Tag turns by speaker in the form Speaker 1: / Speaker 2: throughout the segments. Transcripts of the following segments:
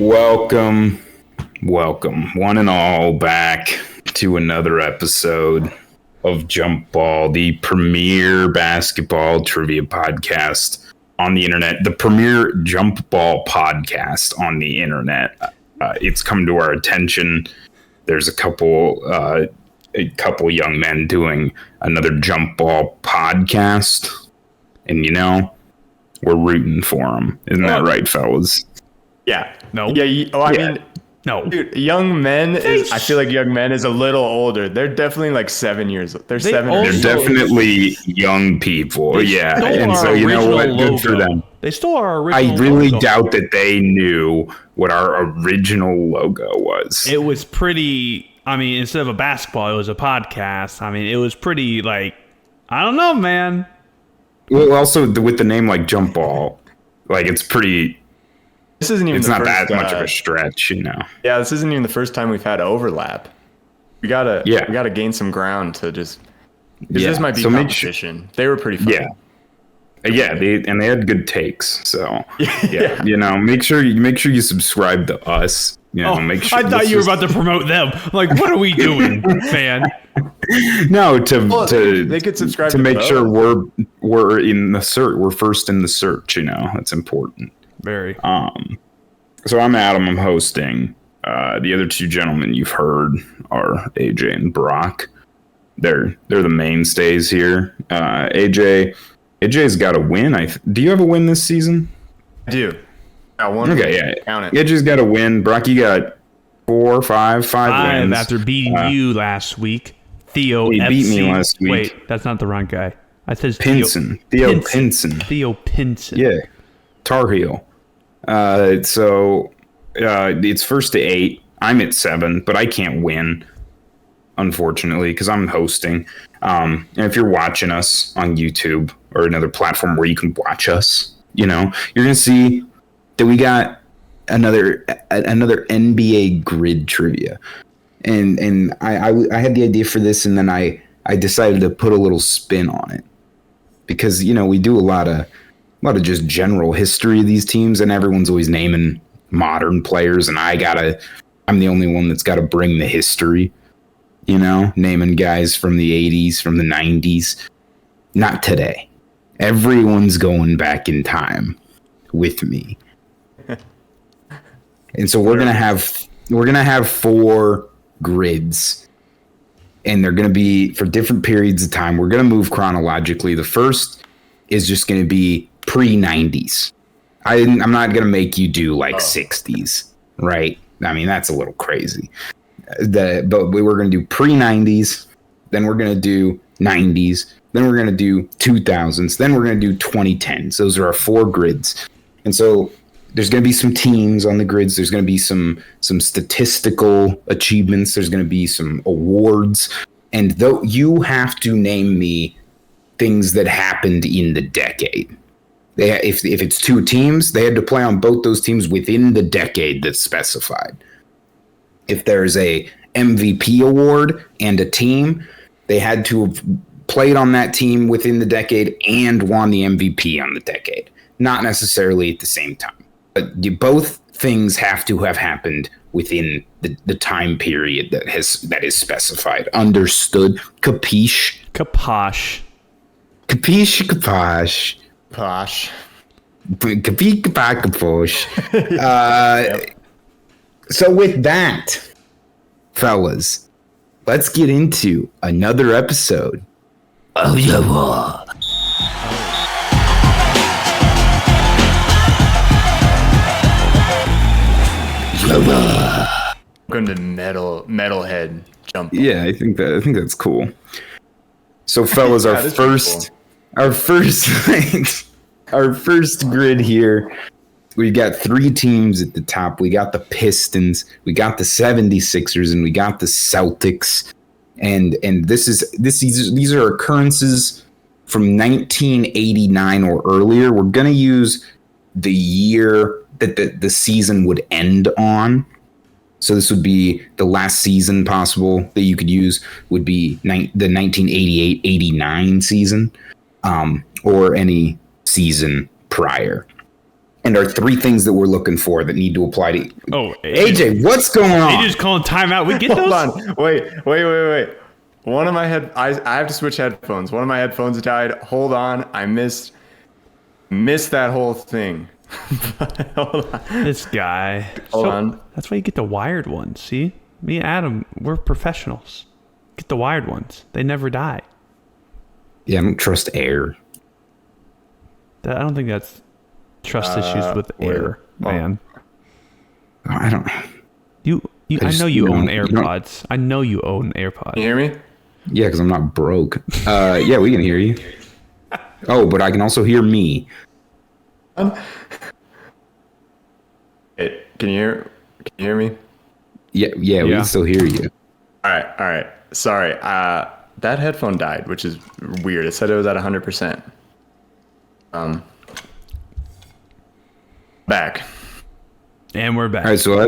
Speaker 1: Welcome, one and all, back to another episode of Jump Ball, the premier basketball trivia podcast on the internet, the premier jump ball podcast on the internet. It's come to our attention. There's a couple young men doing another jump ball podcast, and we're rooting for them. Isn't that right, fellas?
Speaker 2: Yeah.
Speaker 1: No.
Speaker 2: Yeah. I mean, no. Dude, young men I feel like young men is a little older. They're definitely like 7 years. They're
Speaker 1: definitely young people. Yeah. And so you know what? Good for them.
Speaker 3: They stole our original
Speaker 1: I really
Speaker 3: logo.
Speaker 1: doubt that they knew what our original logo was.
Speaker 3: It was pretty, instead of a basketball, it was a podcast. It was pretty I don't know, man.
Speaker 1: Well, also with the name like Jump Ball, it's pretty...
Speaker 2: This isn't even.
Speaker 1: It's not that much of a stretch,
Speaker 2: Yeah, this isn't even the first time we've had overlap. We gotta gain some ground to just. This might be competition. They were pretty funny.
Speaker 1: Yeah, they had good takes. So make sure you subscribe to us. Make sure.
Speaker 3: I thought you were about to promote them. What are we doing, man?
Speaker 1: No,
Speaker 2: they could subscribe
Speaker 1: to make sure we're in the search. We're first in the search. That's important.
Speaker 3: Very.
Speaker 1: So I'm Adam. I'm hosting. The other two gentlemen you've heard are AJ and Brock. They're the mainstays here. AJ's got a win. Do you have a win this season?
Speaker 2: I do. I won.
Speaker 1: Okay, yeah.
Speaker 2: Count it.
Speaker 1: AJ's got a win. Brock, you got five wins.
Speaker 3: After beating you last week. Theo
Speaker 1: he
Speaker 3: FC.
Speaker 1: Beat me last week.
Speaker 3: Wait, that's not the wrong guy. I said
Speaker 1: Pinson. Theo Pinson.
Speaker 3: Theo Pinson.
Speaker 1: Yeah. Tar Heel. So it's first to 8. I'm at 7, but I can't win, unfortunately, because I'm hosting. And if you're watching us on YouTube or another platform where you can watch us, you're gonna see that we got another NBA grid trivia, and I had the idea for this, and then I decided to put a little spin on it because we do a lot of just general history of these teams, and everyone's always naming modern players, and I'm the only one that's got to bring the history, naming guys from the 80s, from the 90s. Not today. Everyone's going back in time with me. And so we're gonna have 4 grids, and they're gonna be for different periods of time. We're gonna move chronologically. The first is just gonna be pre-90s. I'm not going to make you do 60s, right? That's a little crazy. But we were going to do pre-90s, then we're going to do 90s, then we're going to do 2000s, then we're going to do 2010s. Those are our 4 grids. And so there's going to be some teams on the grids. There's going to be some statistical achievements. There's going to be some awards. And though you have to name me things that happened in the decade. If it's 2 teams, they had to play on both those teams within the decade that's specified. If there's a MVP award and a team, they had to have played on that team within the decade and won the MVP on the decade. Not necessarily at the same time. But both things have to have happened within the time period that is specified. Understood? Capiche?
Speaker 3: Kaposh.
Speaker 1: Capiche, kaposh.
Speaker 2: Posh.
Speaker 1: So with that, fellas, let's get into another episode of Jump Ball.
Speaker 2: Welcome to metalhead Jump Ball.
Speaker 1: Yeah, I think that's cool. So fellas, our first grid here, we got 3 teams at the top. We got the Pistons, we got the 76ers, and we got the Celtics. And these are occurrences from 1989 or earlier. We're going to use the year that the season would end on. So this would be the last season possible that you could use would be the 1988-89 season, or any season prior. and are 3 things that we're looking for that need to apply to.
Speaker 3: Oh,
Speaker 1: AJ, what's going on?
Speaker 3: AJ's calling timeout. We get those.
Speaker 2: Hold on. Wait. One of my I have to switch headphones. One of my headphones died. Hold on. I missed that whole thing. Hold on.
Speaker 3: This guy.
Speaker 2: Hold on.
Speaker 3: That's why you get the wired ones. See, me and Adam, we're professionals. Get the wired ones. They never die.
Speaker 1: Yeah, I don't trust air.
Speaker 3: I don't think that's trust issues with air, man.
Speaker 1: I don't.
Speaker 3: I know you own AirPods. I know you own AirPods.
Speaker 2: Can you hear me?
Speaker 1: Yeah, because I'm not broke. Yeah, we can hear you. Oh, but I can also hear me.
Speaker 2: Can you hear me?
Speaker 1: Yeah, we can still hear you.
Speaker 2: All right. Sorry. That headphone died, which is weird. It said it was at 100%. Back.
Speaker 3: And we're back.
Speaker 1: All right, so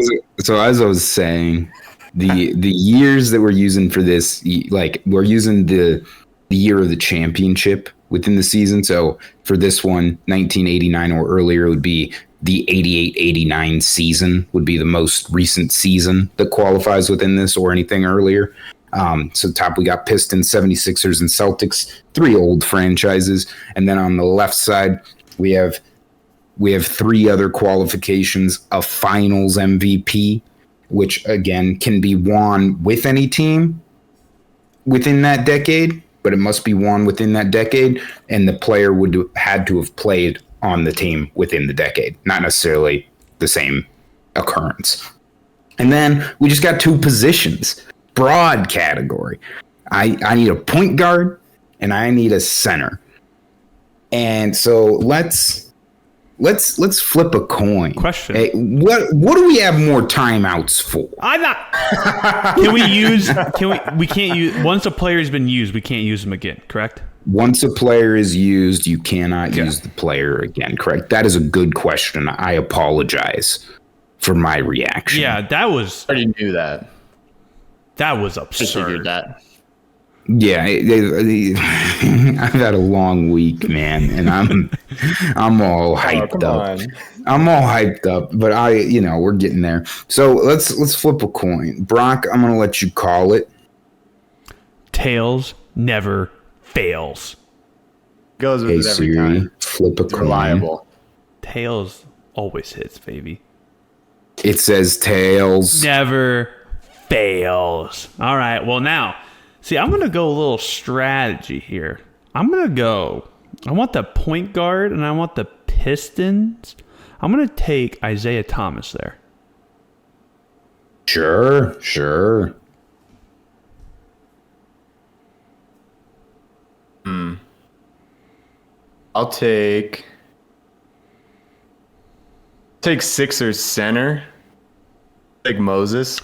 Speaker 1: as I was saying, the years that we're using for this, like we're using the year of the championship within the season. So for this one, 1989 or earlier would be the 88-89 season would be the most recent season that qualifies within this, or anything earlier. So top we got Pistons, 76ers, and Celtics, 3 old franchises. And then on the left side, we have 3 other qualifications: a finals MVP, which again can be won with any team within that decade, but it must be won within that decade, and the player had to have played on the team within the decade, not necessarily the same occurrence. And then we just got 2 positions, broad category. I need a point guard and I need a center. And so let's flip a coin.
Speaker 3: Question.
Speaker 1: Hey, what do we have more timeouts for?
Speaker 3: I'm not. We can't use, once a player's been used, we can't use them again, correct?
Speaker 1: Once a player is used, you cannot use the player again, correct? That is a good question. I apologize for my reaction.
Speaker 3: Yeah, that was.
Speaker 2: I already knew that.
Speaker 3: That was absurd.
Speaker 2: That.
Speaker 1: Yeah, I've had a long week, man, and I'm all hyped up. I'm all hyped up, but we're getting there. So let's flip a coin. Brock, I'm gonna let you call it.
Speaker 3: Tails never fails.
Speaker 2: Goes with it every
Speaker 1: Siri,
Speaker 2: time.
Speaker 1: flip a
Speaker 2: It's
Speaker 1: coin.
Speaker 2: reliable.
Speaker 3: Tails always hits, baby.
Speaker 1: It says tails.
Speaker 3: Never fails. All right. Well, now, see, I'm going to go a little strategy here. I want the point guard and I want the Pistons. I'm going to take Isaiah Thomas there.
Speaker 1: Sure.
Speaker 2: I'll take Sixers center. Take Moses.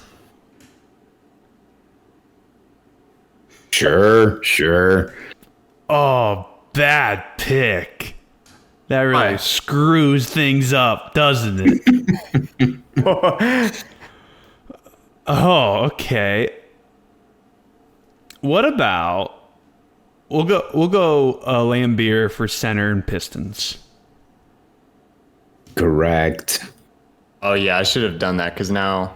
Speaker 1: Sure.
Speaker 3: Oh, bad pick. That really screws things up, doesn't it? Oh, okay. What about we'll go Lambeer for center and Pistons.
Speaker 1: Correct.
Speaker 2: Oh yeah, I should have done that because now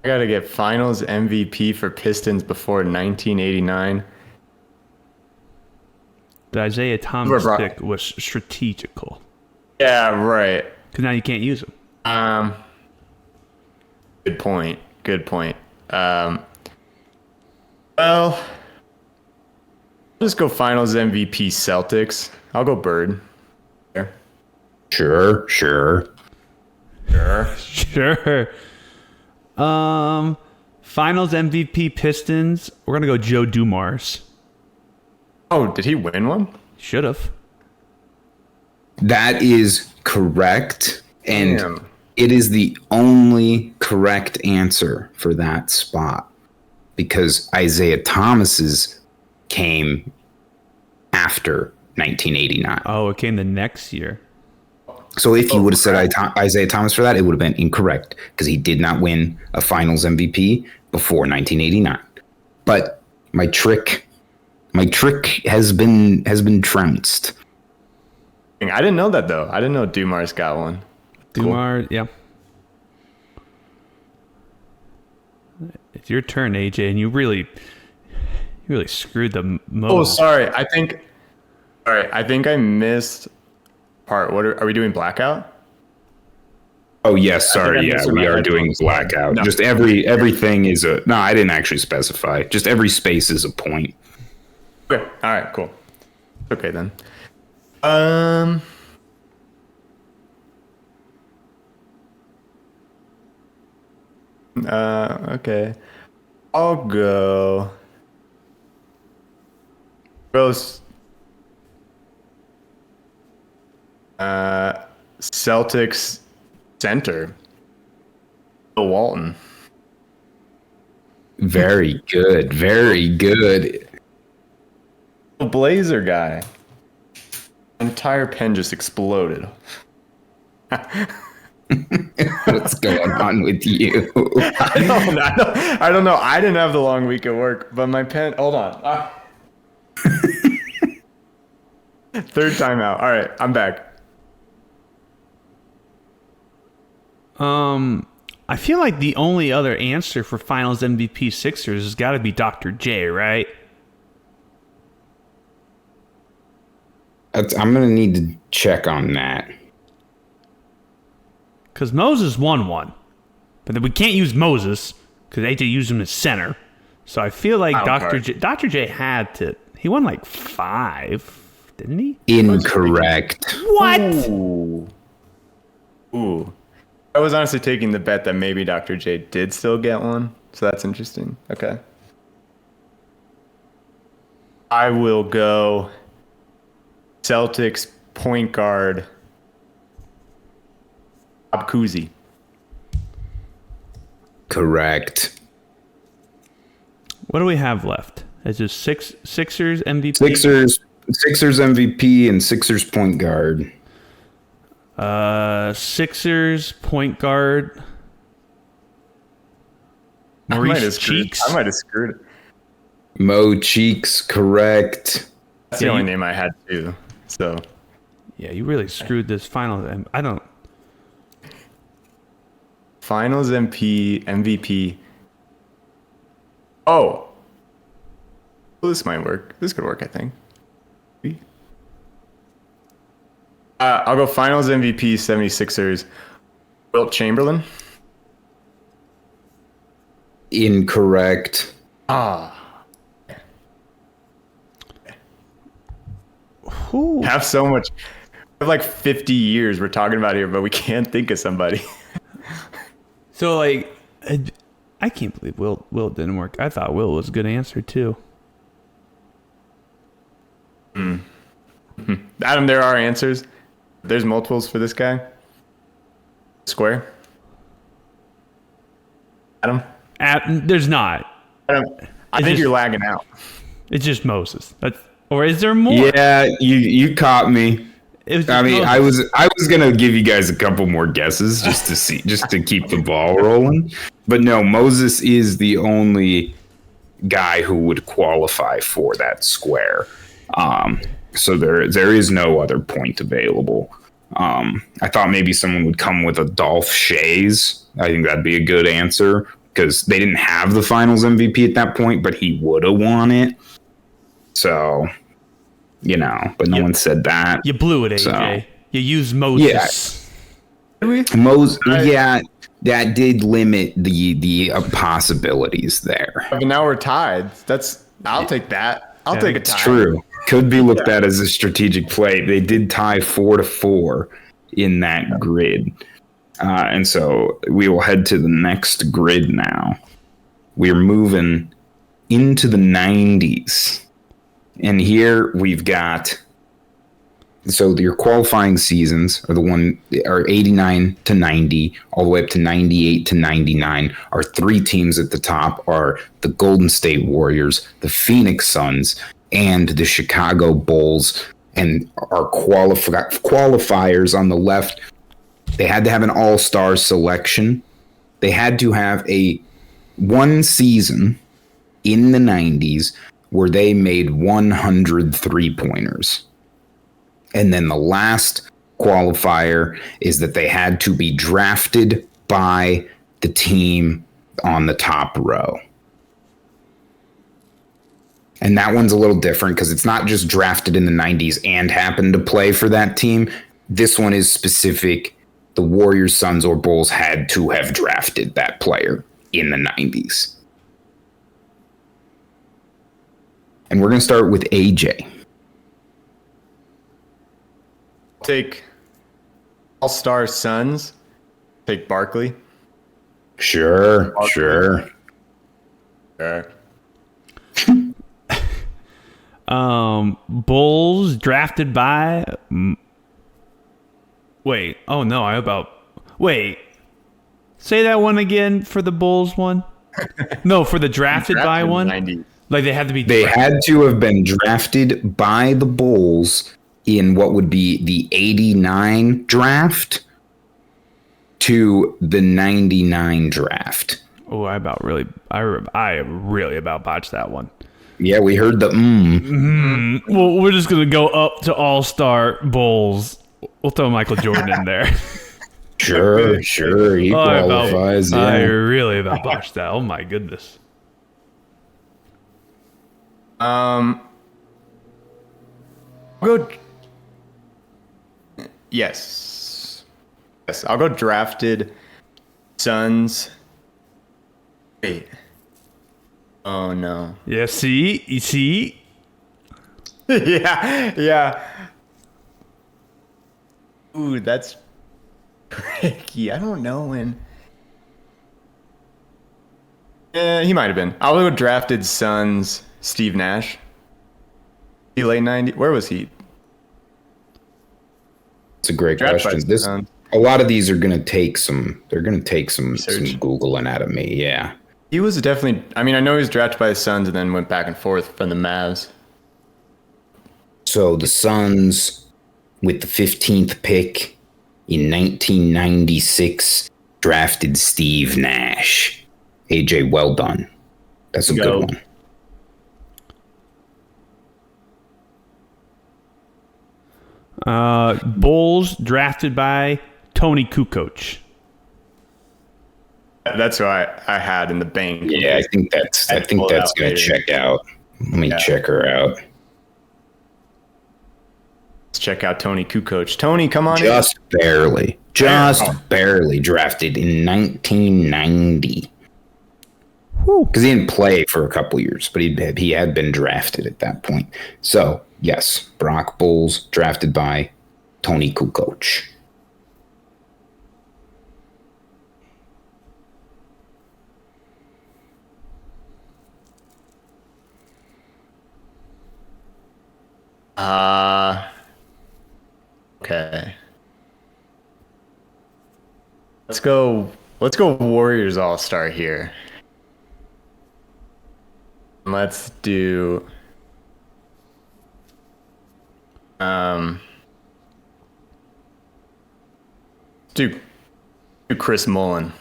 Speaker 2: I gotta get Finals MVP for Pistons before 1989.
Speaker 3: The Isaiah Thomas pick was strategical.
Speaker 2: Yeah, right.
Speaker 3: Because now you can't use him.
Speaker 2: Good point. Well, I'll just go Finals MVP Celtics. I'll go Bird.
Speaker 1: Sure.
Speaker 3: Finals MVP Pistons. We're gonna go Joe Dumars.
Speaker 2: Oh, did he win one?
Speaker 3: Should have.
Speaker 1: That is correct. And
Speaker 2: Damn.
Speaker 1: It is the only correct answer for that spot, because Isaiah Thomas's came after 1989.
Speaker 3: Oh, it came the next year.
Speaker 1: So if you would have said Isaiah Thomas for that, it would have been incorrect, because he did not win a Finals MVP before 1989. But my trick has been trounced.
Speaker 2: I didn't know that though. I didn't know Dumars got one.
Speaker 3: Dumars, yeah. It's your turn, AJ, and you really screwed the most.
Speaker 2: Oh, sorry. I think I missed part. What are we doing? Blackout?
Speaker 1: Oh yes,
Speaker 2: I
Speaker 1: sorry.
Speaker 2: missed
Speaker 1: Yeah,
Speaker 2: my
Speaker 1: we are
Speaker 2: headphones.
Speaker 1: doing blackout.
Speaker 2: No.
Speaker 1: Just everything is a no. I didn't actually specify. Just every space is a point.
Speaker 2: Okay. All right. Cool. Okay then. Um. Okay. I'll go. Gross. Celtics center. Bill Walton.
Speaker 1: Very good. Very good.
Speaker 2: The Blazer guy. Entire pen just exploded.
Speaker 1: What's going on with you?
Speaker 2: I don't know. I didn't have the long week at work, but my pen. Hold on. Third time out. All right, I'm back.
Speaker 3: I feel like the only other answer for Finals MVP Sixers has got to be Dr. J, right?
Speaker 1: I'm gonna need to check on that.
Speaker 3: Because Moses won one, but then we can't use Moses because AJ used him as center. So I feel like Dr. J had to. He won like 5, didn't he?
Speaker 1: Incorrect.
Speaker 3: What?
Speaker 2: Ooh. I was honestly taking the bet that maybe Dr. J did still get one, so that's interesting. Okay. I will go Celtics point guard Bob Cousy.
Speaker 1: Correct.
Speaker 3: What do we have left? Is just Sixers MVP?
Speaker 1: Sixers MVP and Sixers point guard.
Speaker 3: Sixers point guard. Maurice Cheeks.
Speaker 2: I might have screwed it.
Speaker 1: Mo Cheeks, correct.
Speaker 2: That's the only name I had too. So
Speaker 3: Yeah, you really screwed this final. I don't.
Speaker 2: Finals MVP. Oh. Well, this might work. This could work, I think. I'll go Finals MVP 76ers. Wilt Chamberlain.
Speaker 1: Incorrect.
Speaker 3: Who?
Speaker 2: Have so much. We have like 50 years we're talking about here, but we can't think of somebody.
Speaker 3: So like, I can't believe Will didn't work. I thought Will was a good answer too.
Speaker 2: Adam, there are answers. There's multiples for this guy. Square. Adam?
Speaker 3: There's not.
Speaker 2: Adam, I think
Speaker 3: just-
Speaker 2: you're lagging out.
Speaker 3: It's just Moses. Or is there more?
Speaker 1: Yeah, you caught me.
Speaker 3: It was just
Speaker 1: I mean,
Speaker 3: Moses.
Speaker 1: I was gonna give you guys a couple more guesses just to keep the ball rolling. But no, Moses is the only guy who would qualify for that square. So there is no other point available. I thought maybe someone would come with a Dolph Shays. I think that'd be a good answer because they didn't have the Finals MVP at that point, but he would have won it. So, but no one said that.
Speaker 3: You blew it, AJ.
Speaker 1: So-
Speaker 3: You used Moses.
Speaker 1: Yeah, that did limit the possibilities there.
Speaker 2: But now we're tied. I'll take that. I'll take a tie.
Speaker 1: It's true. Could be looked at as a strategic play. They did tie 4-4 in that grid. And so we will head to the next grid now. We're moving into the 90s. And here we've got, so your qualifying seasons are 89 to 90, all the way up to 98 to 99. Our 3 teams at the top are the Golden State Warriors, the Phoenix Suns, and the Chicago Bulls. And our qualifiers on the left, they had to have an all-star selection. They had to have one season in the 90s where they made 100 3-pointers. And then the last qualifier is that they had to be drafted by the team on the top row. And that one's a little different because it's not just drafted in the 90s and happened to play for that team. This one is specific. The Warriors, Suns, or Bulls had to have drafted that player in the 90s. And we're going to start with AJ.
Speaker 2: Take All-Star Suns. Take Barkley.
Speaker 1: Sure.
Speaker 3: Bulls drafted by. Wait. Oh no. Wait. Say that one again for the Bulls one. No, for the drafted by one.
Speaker 2: 90.
Speaker 3: Like they had to be.
Speaker 1: They had to have been drafted by the Bulls in what would be the 89 draft to the 99 draft.
Speaker 3: Oh, I really about botched that one.
Speaker 1: Yeah, we heard the
Speaker 3: Well, we're just gonna go up to All-Star Bulls. We'll throw Michael Jordan in there.
Speaker 1: Sure. He qualifies.
Speaker 3: I
Speaker 1: Yeah.
Speaker 3: really about botched that. Oh my goodness.
Speaker 2: I'll go. Yes. I'll go drafted Suns. Wait. Oh no.
Speaker 3: Yeah. See. You see.
Speaker 2: yeah. Ooh, that's tricky. I don't know when. Yeah, he might have been. I'll go drafted Suns. Steve Nash. He late 90s. Where was he?
Speaker 1: It's a great
Speaker 2: Drafted
Speaker 1: question.
Speaker 2: by
Speaker 1: A lot of these are going to take some. They're going to take some
Speaker 2: Research.
Speaker 1: Googling out of me. Yeah.
Speaker 2: He was definitely. I mean, I know he was drafted by the Suns and then went back and forth from the Mavs.
Speaker 1: So the Suns, with the 15th pick in 1996, drafted Steve Nash. AJ, well done. That's a
Speaker 2: Go.
Speaker 1: good one.
Speaker 3: Bulls drafted by Tony Kukoc.
Speaker 2: That's who I had in the bank.
Speaker 1: Yeah, I think that's
Speaker 2: pull it out
Speaker 1: going to
Speaker 2: later.
Speaker 1: check out. Let me check her out.
Speaker 2: Let's check out Tony Kukoc. Tony, come on
Speaker 1: Just barely drafted in 1990. Because he didn't play for a couple years, but he had been drafted at that point. So yes, Brock Bulls drafted by Tony Kukoc.
Speaker 2: Okay. Let's go Warriors All-Star here. Let's do do Chris Mullin.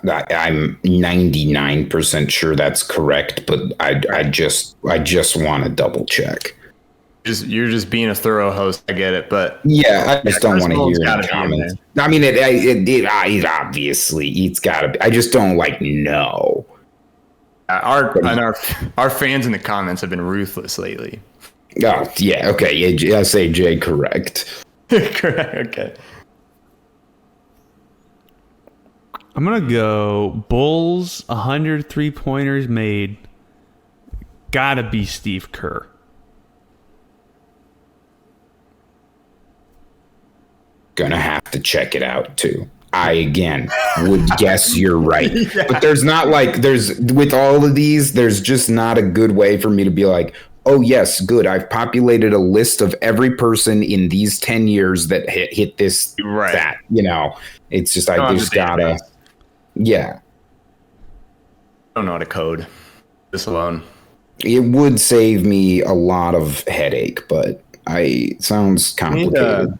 Speaker 1: I'm 99% sure that's correct, but I just want to double check.
Speaker 2: You're just being a thorough host. I get it, but
Speaker 1: Yeah, I just don't
Speaker 2: Chris
Speaker 1: want to
Speaker 2: Mullin's
Speaker 1: hear
Speaker 2: gotta
Speaker 1: any
Speaker 2: be in
Speaker 1: comments. I mean, it obviously it's got to be. I just don't know.
Speaker 2: our fans in the comments have been ruthless lately.
Speaker 1: Oh yeah, okay. Yeah, I say Jay correct.
Speaker 2: Correct. Okay.
Speaker 3: I'm gonna go Bulls. 100 3-pointers made. Gotta be Steve Kerr.
Speaker 1: Gonna have to check it out too. I again would guess you're right, but there's with all of these, there's just not a good way for me to be like, oh yes, good. I've populated a list of every person in these 10 years that hit this,
Speaker 2: Right.
Speaker 1: that, it's just, I
Speaker 2: Not
Speaker 1: just
Speaker 2: the
Speaker 1: gotta,
Speaker 2: database.
Speaker 1: yeah,
Speaker 2: I don't know how to code this alone.
Speaker 1: it would save me a lot of headache, but it sounds complicated.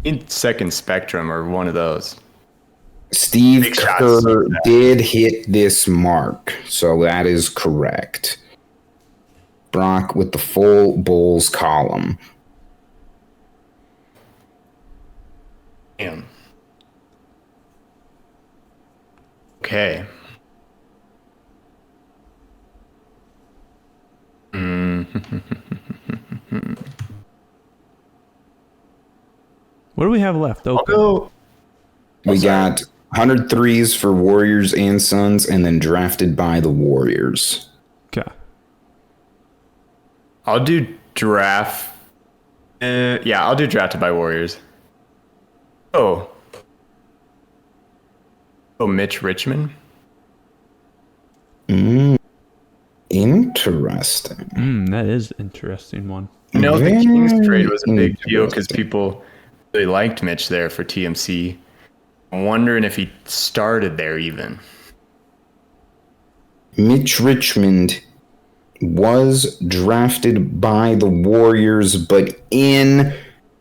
Speaker 2: In Second Spectrum or one of those.
Speaker 1: Steve
Speaker 2: Big shots.
Speaker 1: Kerr did hit this mark, so that is correct. Brock, with the full Bulls column.
Speaker 2: Damn. Okay.
Speaker 3: What do we have left
Speaker 2: I'll
Speaker 3: open?
Speaker 2: go.
Speaker 1: We got 100 threes for Warriors and Suns, and then drafted by the Warriors.
Speaker 3: Okay.
Speaker 2: I'll do draft. Yeah, I'll do drafted by Warriors. Oh, Mitch Richmond.
Speaker 1: Interesting.
Speaker 3: That is an interesting one.
Speaker 2: You know, the
Speaker 1: Very
Speaker 2: Kings trade was a big deal because
Speaker 1: interesting.
Speaker 2: people really liked Mitch there for TMC. I'm wondering if he started there even.
Speaker 1: Mitch Richmond was drafted by the Warriors, but in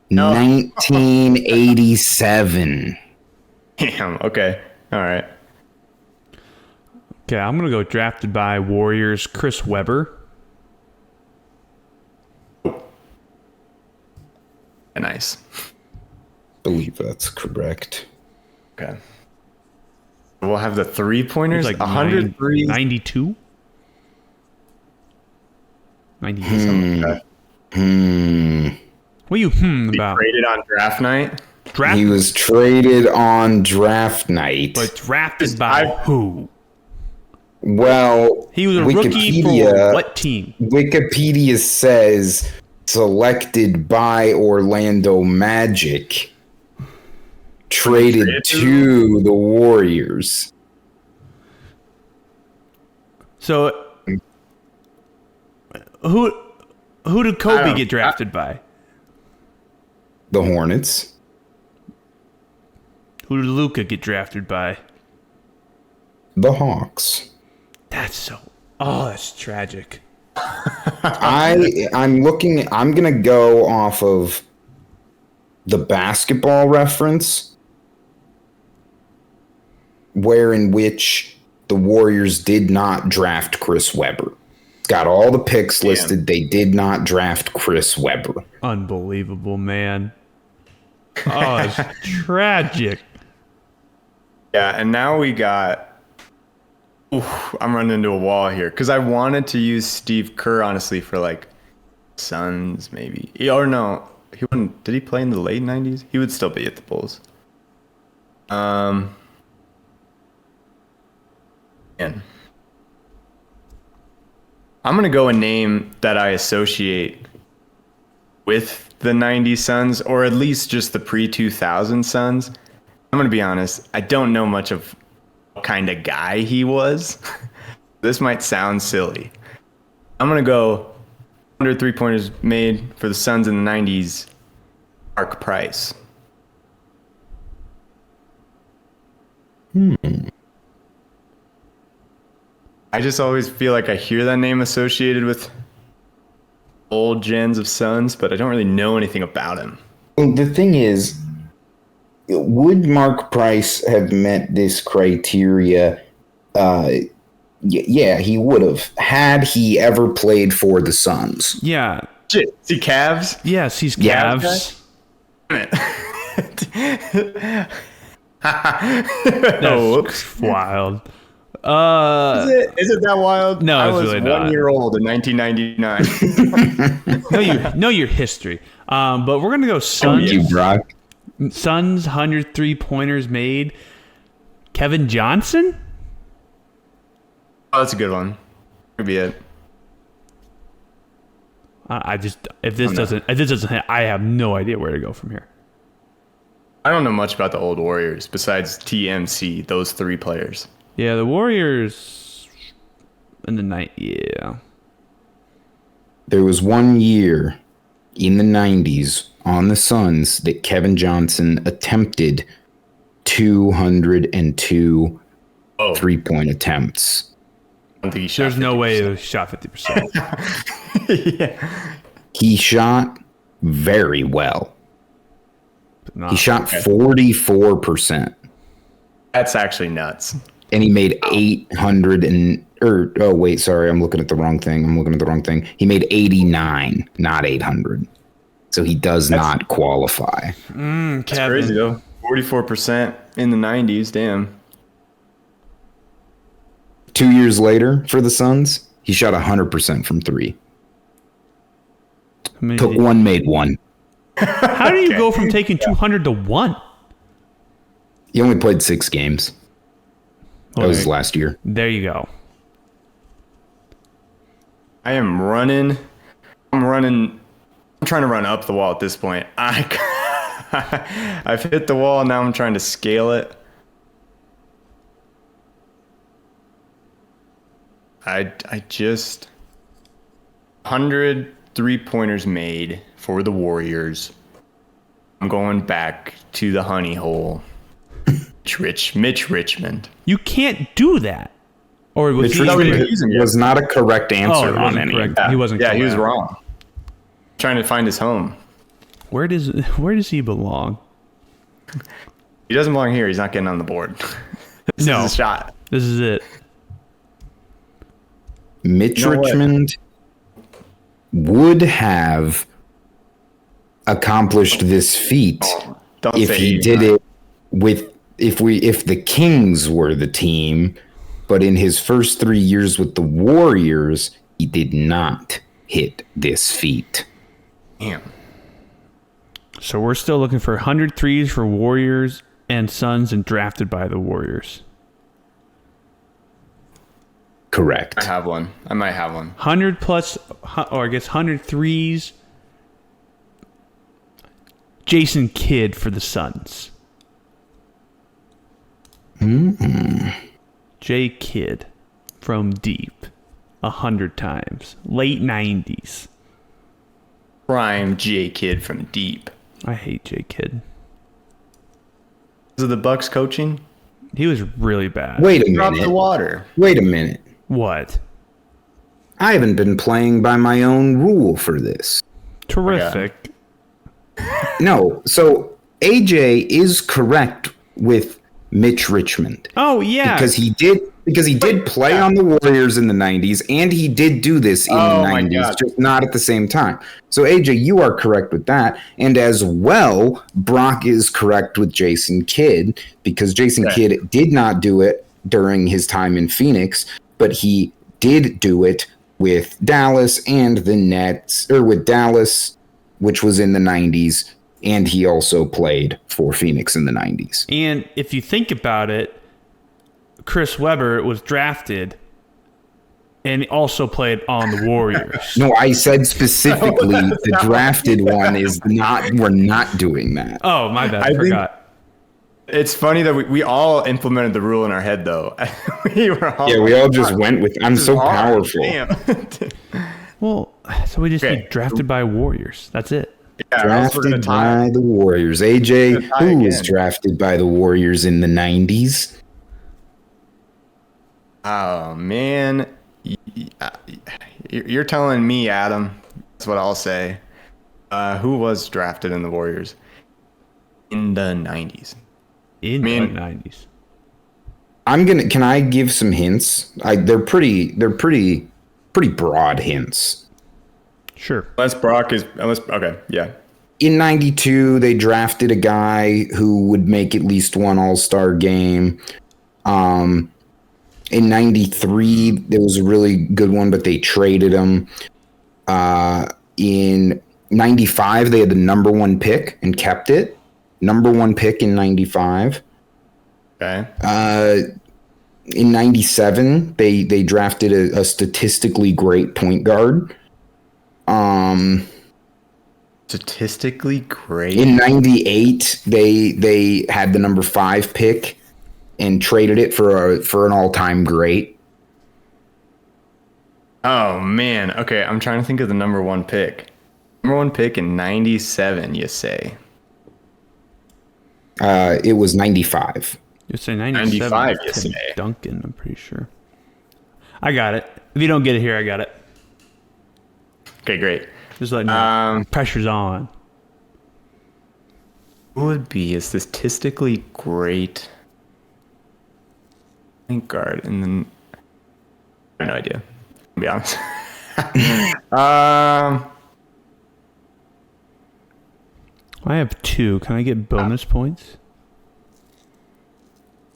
Speaker 1: 1987.
Speaker 2: Damn. Okay. All right.
Speaker 3: Okay, I'm gonna go drafted by Warriors Chris Webber.
Speaker 2: Nice.
Speaker 1: Believe that's correct.
Speaker 2: Okay. We'll have the 3-pointers.
Speaker 3: Like
Speaker 2: 100 threes.
Speaker 3: 92? 98. What are you about?
Speaker 2: Rated on draft night.
Speaker 3: Draft,
Speaker 1: He was traded on draft night.
Speaker 3: but drafted by who?
Speaker 1: Well,
Speaker 3: He was a rookie for what team?
Speaker 1: Wikipedia says selected by Orlando Magic, traded to the Warriors.
Speaker 3: So, who did Kobe get drafted by?
Speaker 1: The Hornets.
Speaker 3: Who did Luka get drafted by?
Speaker 1: The Hawks.
Speaker 3: That's tragic.
Speaker 1: I'm gonna go off of the Basketball Reference, where in which the Warriors did not draft Chris Webber. It's got all the picks listed. They did not draft Chris Webber.
Speaker 3: Unbelievable, man. Oh, it's tragic.
Speaker 2: Yeah, and now we got. Oof, I'm running into a wall here because I wanted to use Steve Kerr honestly for like Suns maybe. Or no, he wouldn't. Did he play in the late '90s? He would still be at the Bulls. Man. I'm gonna go a name that I associate with the '90s Suns, or at least just the pre-2000 Suns. I'm gonna be honest. I don't know much of what kind of guy he was. This might sound silly. I'm gonna go 100 3-pointers made for the Suns in the '90s. Mark Price. I just always feel like I hear that name associated with old gens of Suns, but I don't really know anything about him.
Speaker 1: Well, the thing is, would Mark Price have met this criteria? Yeah, he would have. Had he ever played for the Suns?
Speaker 3: Yeah.
Speaker 2: Shit, is he Cavs?
Speaker 3: Yes, he's
Speaker 1: Yeah.
Speaker 3: Cavs.
Speaker 2: No.
Speaker 3: That's wild.
Speaker 2: Is it that wild?
Speaker 3: No,
Speaker 2: I
Speaker 3: it's
Speaker 2: was
Speaker 3: really
Speaker 2: 1
Speaker 3: not.
Speaker 2: year old in 1999.
Speaker 3: Know your history. But we're gonna go
Speaker 1: Thank you,
Speaker 3: Suns.
Speaker 1: Brock.
Speaker 3: Suns 100 3-pointers made. Kevin Johnson.
Speaker 2: Oh, that's a good one. Could be it.
Speaker 3: I just if this doesn't hit, I have no idea where to go from here.
Speaker 2: I don't know much about the old Warriors besides TMC, those 3 players.
Speaker 3: Yeah, the Warriors in the night. Yeah.
Speaker 1: There was 1 year in the 90s on the Suns that Kevin Johnson attempted 202 3-point attempts.
Speaker 2: I don't think he shot
Speaker 3: There's no
Speaker 2: 50%.
Speaker 3: way he shot 50%.
Speaker 2: Yeah.
Speaker 1: He shot very well.
Speaker 3: Nah.
Speaker 1: He shot 44%.
Speaker 2: That's actually nuts.
Speaker 1: And he made or oh wait, sorry, I'm looking at the wrong thing. He made 89, not 800. So he does not qualify.
Speaker 3: Kevin.
Speaker 2: That's crazy though. 44% in the 90s. Damn.
Speaker 1: 2 years later for the Suns, he shot 100% from three.
Speaker 3: I mean,
Speaker 1: Took one, made one.
Speaker 3: how do you go from taking 200 to 1?
Speaker 1: He only played 6 games. That was last year.
Speaker 3: There you go.
Speaker 2: I'm trying to run up the wall at this point. I've hit the wall. Now I'm trying to scale it. I just 100 3-pointers made for the Warriors. I'm going back to the honey hole. Mitch Richmond.
Speaker 3: You can't do that. Or was
Speaker 1: Mitch
Speaker 3: he
Speaker 1: Richmond was not a correct answer
Speaker 3: he
Speaker 1: on
Speaker 3: wasn't
Speaker 1: any.
Speaker 3: correct. He wasn't
Speaker 2: Yeah,
Speaker 3: correct.
Speaker 2: he was wrong. Trying to find his home.
Speaker 3: Where does he belong?
Speaker 2: He doesn't belong here. He's not getting on the board. This
Speaker 3: No.
Speaker 2: is a shot.
Speaker 3: This is it.
Speaker 1: Mitch
Speaker 2: You know what?
Speaker 1: Richmond would have accomplished this feat
Speaker 2: Don't
Speaker 1: if
Speaker 2: say
Speaker 1: he
Speaker 2: 89.
Speaker 1: did it with if the Kings were the team, but in his first 3 years with the Warriors, he did not hit this feat.
Speaker 2: Damn.
Speaker 3: So we're still looking for 100 threes for Warriors and Suns and drafted by the Warriors.
Speaker 1: Correct.
Speaker 2: I have one. I might have one.
Speaker 3: 100 plus, or I guess 100 threes. Jason Kidd for the Suns. J. Kidd from deep. 100 times. Late 90s.
Speaker 2: Prime J Kid from deep.
Speaker 3: I hate J. Kidd.
Speaker 2: Is it the Bucks coaching?
Speaker 3: He was really bad.
Speaker 1: Wait a
Speaker 2: Drop the
Speaker 1: minute.
Speaker 2: water.
Speaker 1: Wait a minute.
Speaker 3: What?
Speaker 1: I haven't been playing by my own rule for this.
Speaker 3: Terrific.
Speaker 1: No, so AJ is correct with Mitch Richmond.
Speaker 3: Oh, yeah.
Speaker 1: Because he did play on the Warriors in the 90s, and he did do this in
Speaker 2: Oh
Speaker 1: the
Speaker 2: my
Speaker 1: 90s,
Speaker 2: God.
Speaker 1: just not at the same time. So AJ, you are correct with that. And as well, Brock is correct with Jason Kidd, because Jason
Speaker 2: Okay.
Speaker 1: Kidd did not do it during his time in Phoenix, but he did do it with Dallas and the Nets, or with Dallas, which was in the 90s, and he also played for Phoenix in the 90s.
Speaker 3: And if you think about it, Chris Webber was drafted and also played on the Warriors.
Speaker 1: No, I said specifically the drafted one is not, we're not doing that.
Speaker 3: Oh, my bad. I
Speaker 2: think-
Speaker 3: forgot.
Speaker 2: It's funny that we all implemented the rule in our head, though. We were all
Speaker 1: Yeah, we all just went with, I'm so powerful.
Speaker 2: Damn.
Speaker 3: Well, so we just
Speaker 2: Okay.
Speaker 3: need drafted by Warriors. That's it.
Speaker 2: Yeah, or else we're gonna
Speaker 1: Drafted
Speaker 2: tie.
Speaker 1: by the Warriors. AJ,
Speaker 2: We're gonna tie
Speaker 1: who was
Speaker 2: again.
Speaker 1: drafted by the Warriors in the 90s?
Speaker 2: Oh man, you're telling me, Adam. That's what I'll say. Who was drafted in the Warriors in the 90s?
Speaker 3: In
Speaker 2: Man.
Speaker 3: the 90s.
Speaker 1: Can I give some hints? They're pretty broad hints.
Speaker 3: Sure.
Speaker 2: Okay, yeah.
Speaker 1: In 92, they drafted a guy who would make at least one All-Star game. In 93, there was a really good one, but they traded him. In 95, they had the number 1 pick and kept it. Number 1 pick in 95.
Speaker 2: Okay.
Speaker 1: In 97, they drafted a statistically great point guard.
Speaker 2: Statistically great.
Speaker 1: In 98, they had the number 5 pick and traded it for an all-time great.
Speaker 2: Oh man. Okay, I'm trying to think of the number 1 pick. Number 1 pick in 97, you say?
Speaker 1: It was 95.
Speaker 3: You'd say 97.
Speaker 2: 95,
Speaker 3: with
Speaker 2: you
Speaker 3: Tim
Speaker 2: say.
Speaker 3: Duncan, I'm pretty sure. I got it. If you don't get it here, I got it.
Speaker 2: Okay, great.
Speaker 3: Just letting you know. Pressure's on.
Speaker 2: Who would be a statistically great point guard? And then have no idea. To be honest.
Speaker 3: I have 2. Can I get bonus points?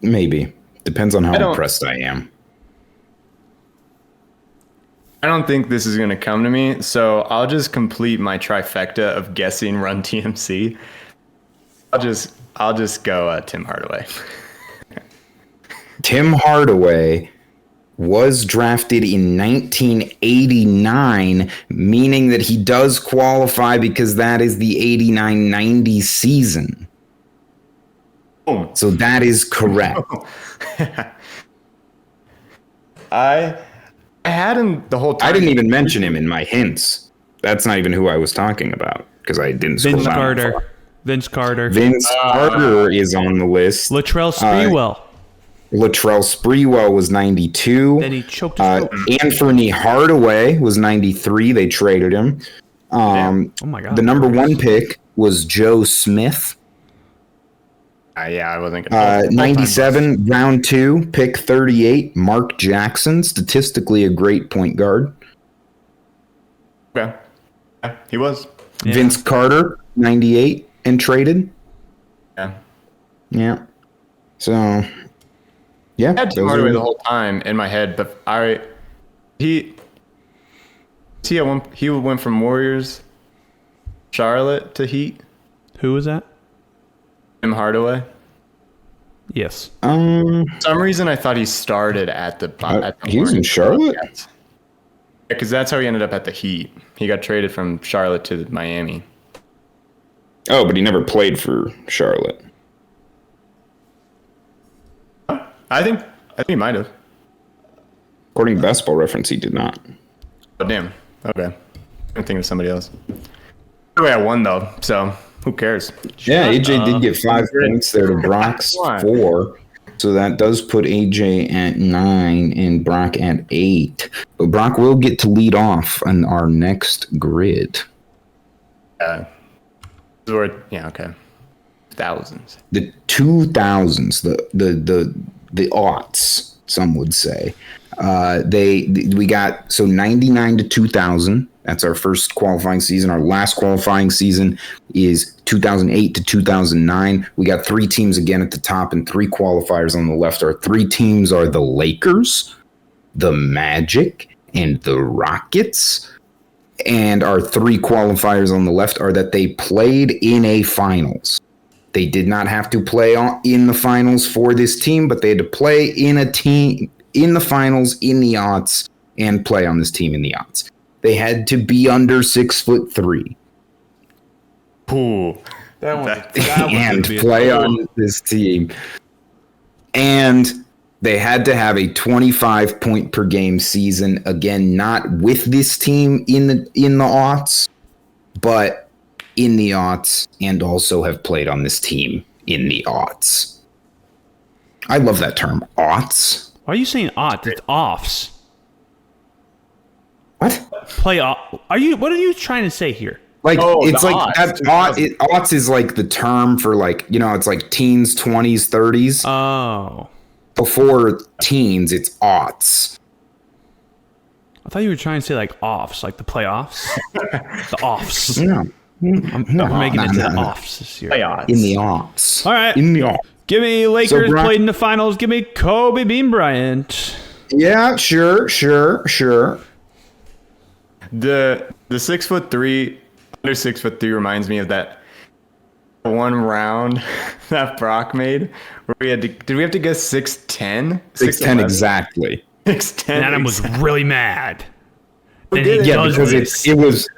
Speaker 1: Maybe. Depends on how
Speaker 2: I don't-
Speaker 1: impressed I am.
Speaker 2: I don't think this is going to come to me, so I'll just complete my trifecta of guessing Run TMC. I'll just go Tim Hardaway.
Speaker 1: Tim Hardaway was drafted in 1989, meaning that he does qualify because that is the 89-90 season.
Speaker 2: Boom.
Speaker 1: So that is correct.
Speaker 2: I had him the whole time.
Speaker 1: I didn't even mention him in my hints. That's not even who I was talking about because I didn't scroll
Speaker 3: Vince
Speaker 1: down
Speaker 3: Carter.
Speaker 1: far.
Speaker 3: Vince Carter.
Speaker 1: Vince Carter is on the list.
Speaker 3: Latrell Sprewell.
Speaker 1: Latrell Sprewell was 92.
Speaker 3: Then he choked his throat.
Speaker 1: Anthony Hardaway was 93. They traded him.
Speaker 3: Oh my God.
Speaker 1: The number 1 pick was Joe Smith.
Speaker 2: Yeah, I wasn't going to.
Speaker 1: 97, round 2, pick 38, Mark Jackson, statistically a great point guard.
Speaker 2: Okay. Yeah, he was.
Speaker 3: Yeah.
Speaker 1: Vince Carter, 98, and traded.
Speaker 2: Yeah.
Speaker 1: Yeah. So, yeah.
Speaker 2: I had Tim
Speaker 1: those
Speaker 2: Hardaway
Speaker 1: are-
Speaker 2: the whole time in my head, but he went from Warriors, Charlotte to Heat.
Speaker 3: Who was that?
Speaker 2: Tim Hardaway.
Speaker 3: Yes.
Speaker 2: For some reason, I thought he started at the.
Speaker 1: he was in Charlotte?
Speaker 2: Yeah, because that's how he ended up at the Heat. He got traded from Charlotte to Miami.
Speaker 1: Oh, but he never played for Charlotte.
Speaker 2: I think he might have.
Speaker 1: According to Basketball Reference, he did not.
Speaker 2: Oh damn. Okay. I'm thinking of somebody else. Anyway, I won though, so who cares?
Speaker 1: Yeah, AJ did get 5 points there to Brock's
Speaker 2: Come on.
Speaker 1: 4. So that does put AJ at 9 and Brock at 8. But Brock will get to lead off on our next grid.
Speaker 2: Yeah, okay. Thousands.
Speaker 1: The 2000s, the aughts, some would say. We got 99 to 2000. That's our first qualifying season. Our last qualifying season is 2008 to 2009. We got 3 teams again at the top and 3 qualifiers on the left. Our 3 teams are the Lakers, the Magic, and the Rockets. And our 3 qualifiers on the left are that they played in a finals. They did not have to play in the finals for this team, but they had to play in a team in the finals in the aughts and play on this team in the aughts. They had to be under 6'3"
Speaker 2: Ooh.
Speaker 1: and play on this team. And they had to have a 25 point per game season. Again, not with this team in the aughts, but in the aughts, and also have played on this team in the aughts. I love that term, aughts.
Speaker 3: Why are you saying aught? It's offs.
Speaker 1: What?
Speaker 3: Play off. What are you trying to say here?
Speaker 1: Like it's
Speaker 2: the
Speaker 1: like
Speaker 2: aughts.
Speaker 1: that. Aughts is like the term for it's like teens, 20s, 30s.
Speaker 3: Oh.
Speaker 1: Before teens, it's aughts.
Speaker 3: I thought you were trying to say like offs, like the playoffs. The offs.
Speaker 1: No,
Speaker 3: We're making it to the
Speaker 1: no.
Speaker 3: offs this year.
Speaker 2: Playoffs.
Speaker 1: In the aughts.
Speaker 3: All right.
Speaker 1: In the aughts.
Speaker 3: Give me Lakers
Speaker 1: Brock-
Speaker 3: played in the finals. Give me Kobe Bean Bryant.
Speaker 1: Yeah, sure.
Speaker 2: The 6'3", under 6'3" reminds me of that one round that Brock made where did we have to guess 6'10"?
Speaker 1: 6'10" exactly.
Speaker 2: 6'10".
Speaker 3: And Adam was really mad. Then
Speaker 2: did
Speaker 3: he
Speaker 2: it.
Speaker 1: Yeah,
Speaker 3: does
Speaker 1: because
Speaker 3: this.
Speaker 1: it was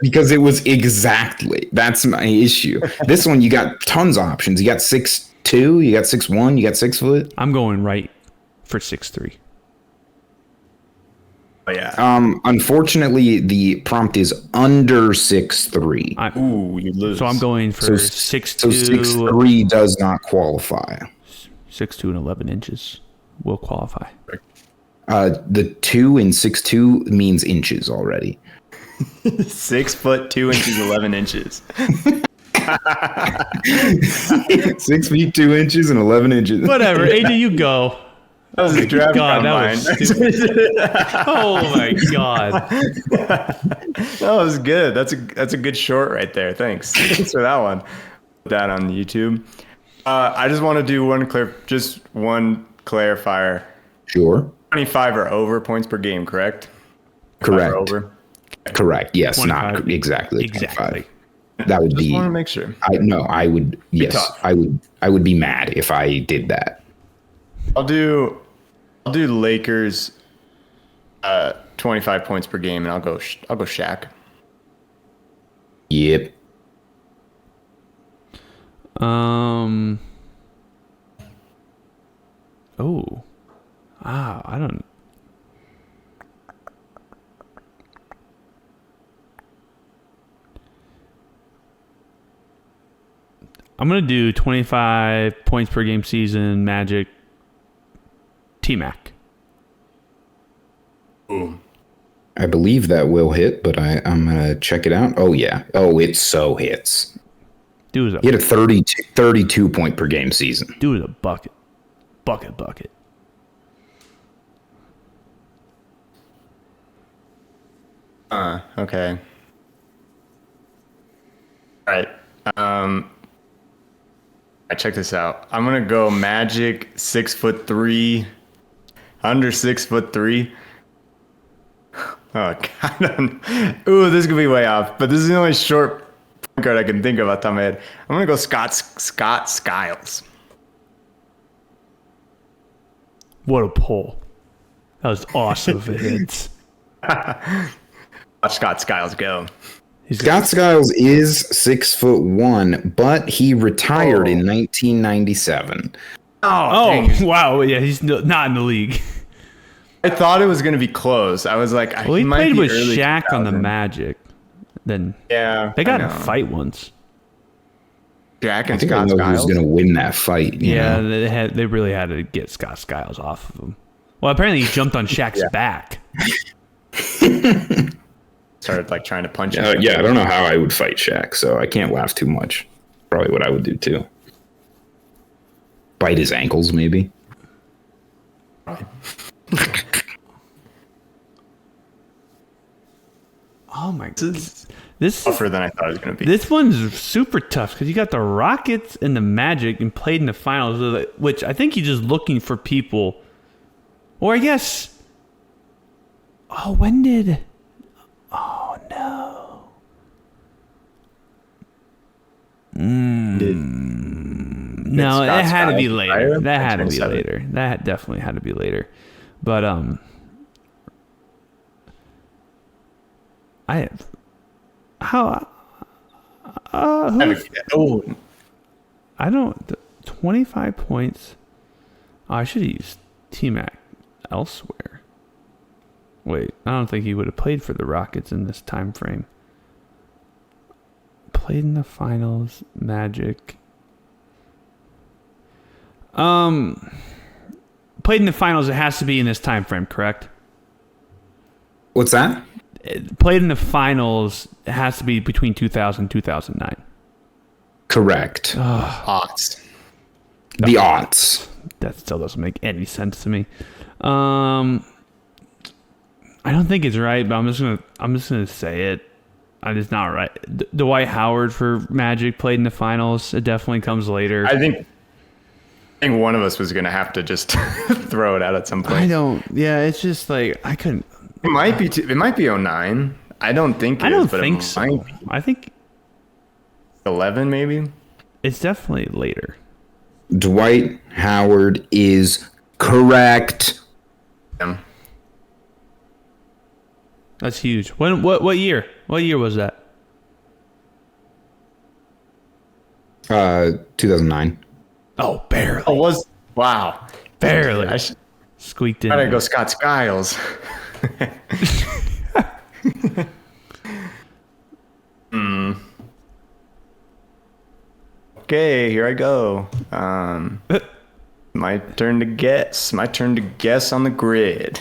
Speaker 1: exactly. That's my issue. This one you got tons of options. You got 6'2", you got 6'1", you got 6 foot.
Speaker 3: I'm going right for 6'3".
Speaker 2: Oh, yeah.
Speaker 1: Unfortunately, the prompt is under 6'3".
Speaker 2: Ooh, you lose.
Speaker 3: So I'm going for
Speaker 1: So
Speaker 3: 6'2",
Speaker 1: 6'3" does not qualify.
Speaker 3: 6'2" and 11 inches will qualify.
Speaker 1: The 2 in 6'2" means inches already.
Speaker 2: 6 foot 2 inches 11 inches.
Speaker 1: 6 feet 2 inches and 11 inches.
Speaker 3: Whatever. AJ, you go.
Speaker 2: That was a draft
Speaker 3: God,
Speaker 2: combine.
Speaker 3: that was stupid. Oh my God.
Speaker 2: That was good. That's a good short right there. Thanks. Thanks for that one. Put that on YouTube. I just want to do one clarifier.
Speaker 1: Sure.
Speaker 2: 25 or over points per game, correct? 25
Speaker 1: Correct.
Speaker 2: or over.
Speaker 1: Correct. Yes,
Speaker 3: 25.
Speaker 1: not exactly.
Speaker 3: Exactly.
Speaker 1: 25. That would
Speaker 2: Just
Speaker 1: be.
Speaker 2: want to make sure.
Speaker 1: I would. Yes,
Speaker 2: tough.
Speaker 1: I would. I would be mad if I did that.
Speaker 2: I'll do Lakers 25 points per game, and I'll go Shaq.
Speaker 1: Yep.
Speaker 3: Oh. Wow. I don't. I'm gonna do 25 points per game season. Magic. T-Mac.
Speaker 2: Boom.
Speaker 1: I believe that will hit, but I'm gonna check it out. Oh yeah. Oh, it so hits.
Speaker 3: Dude was
Speaker 1: He had a 32 point per game season.
Speaker 3: a bucket. Bucket.
Speaker 2: Okay. All right. I check this out. I'm gonna go Magic 6'3", under 6'3". Oh God! Ooh, this could be way off, but this is the only short point guard I can think of off the top of my head. I'm gonna go Scott Skiles.
Speaker 3: What a pull. That was awesome if it hits.
Speaker 2: Watch Scott Skiles go.
Speaker 1: Scott Skiles is 6'1", but he retired in 1997.
Speaker 3: Oh,
Speaker 2: Dang.
Speaker 3: wow. Yeah, he's not in the league.
Speaker 2: I thought it was gonna be close. I was like,
Speaker 3: Well, he
Speaker 2: might
Speaker 3: played
Speaker 2: be
Speaker 3: with
Speaker 2: early
Speaker 3: Shaq on the
Speaker 2: 2000s.
Speaker 3: Magic. Then
Speaker 2: Yeah,
Speaker 3: they got in
Speaker 2: I
Speaker 3: a
Speaker 2: know.
Speaker 3: fight once.
Speaker 2: Shaq
Speaker 1: I
Speaker 2: and
Speaker 1: think I
Speaker 2: Scott
Speaker 1: know who's
Speaker 2: Skiles.
Speaker 1: going to win that fight. you
Speaker 3: Yeah,
Speaker 1: know?
Speaker 3: they really had to get Scott Skiles off of him. Well, apparently he jumped on Shaq's back.
Speaker 2: Started like trying to punch him.
Speaker 1: Yeah, I don't know how I would fight Shaq, so I can't laugh too much. Probably what I would do too. Bite his ankles, maybe.
Speaker 3: Oh my god. This
Speaker 2: Tougher than I thought it was gonna be.
Speaker 3: This one's super tough because you got the Rockets and the Magic and played in the finals, which I think he's just looking for people. Or I guess. Oh, when did? Oh no. No,
Speaker 2: Scott
Speaker 3: it had to be
Speaker 2: Skiles
Speaker 3: later.
Speaker 2: retire?
Speaker 3: That had to be
Speaker 2: 27.
Speaker 3: later. That definitely had to be later. But I have. How?
Speaker 2: Oh,
Speaker 3: I don't. 25 points. Oh, I should have used T-Mac elsewhere. Wait, I don't think he would have played for the Rockets in this time frame. Played in the finals, Magic. Played in the finals. It has to be in this time frame, correct?
Speaker 1: What's that?
Speaker 3: Played in the finals. It has to be between 2000 and 2009.
Speaker 1: Correct.
Speaker 2: Hawks.
Speaker 1: The aughts.
Speaker 3: That still doesn't make any sense to me. I don't think it's right, but I'm just gonna say it. It's not right. Dwight Howard for Magic played in the finals. It definitely comes later.
Speaker 2: I think one of us was gonna have to just throw it out at some point.
Speaker 3: I don't. Yeah, it's just like I couldn't.
Speaker 2: It might be. It might be 09. I don't think.
Speaker 3: I don't
Speaker 2: but
Speaker 3: think
Speaker 2: it
Speaker 3: so.
Speaker 2: might be.
Speaker 3: I think
Speaker 2: 11 maybe.
Speaker 3: it's definitely later.
Speaker 1: Dwight Howard is correct.
Speaker 2: Yeah.
Speaker 3: That's huge. When? What year? What year was that?
Speaker 1: 2009.
Speaker 3: Oh, barely.
Speaker 2: Oh, was wow.
Speaker 3: Barely.
Speaker 2: I should
Speaker 3: Squeaked in.
Speaker 2: try to go Scott Skiles. Okay, here I go. My turn to guess. My turn to guess on the grid.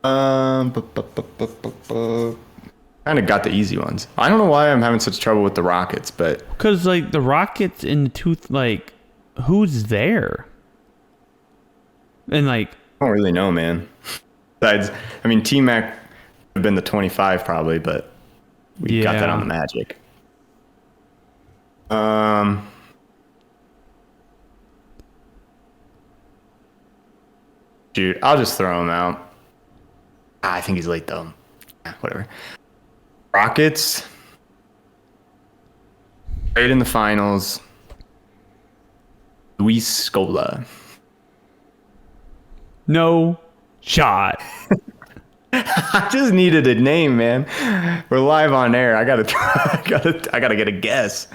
Speaker 2: Kind of got the easy ones. I don't know why I'm having such trouble with the Rockets, but
Speaker 3: Because, like, the Rockets in the tooth, like, who's there? And, like,
Speaker 2: I don't really know, man. Besides, I mean, T-Mac would have been the 25 probably, but we got that
Speaker 3: Yeah.
Speaker 2: on the Magic. Dude, I'll just throw him out. I think he's late though. Whatever. Rockets. Played in the finals. Luis Scola.
Speaker 3: no shot.
Speaker 2: I just needed a name, man. We're live on air. I gotta get a guess.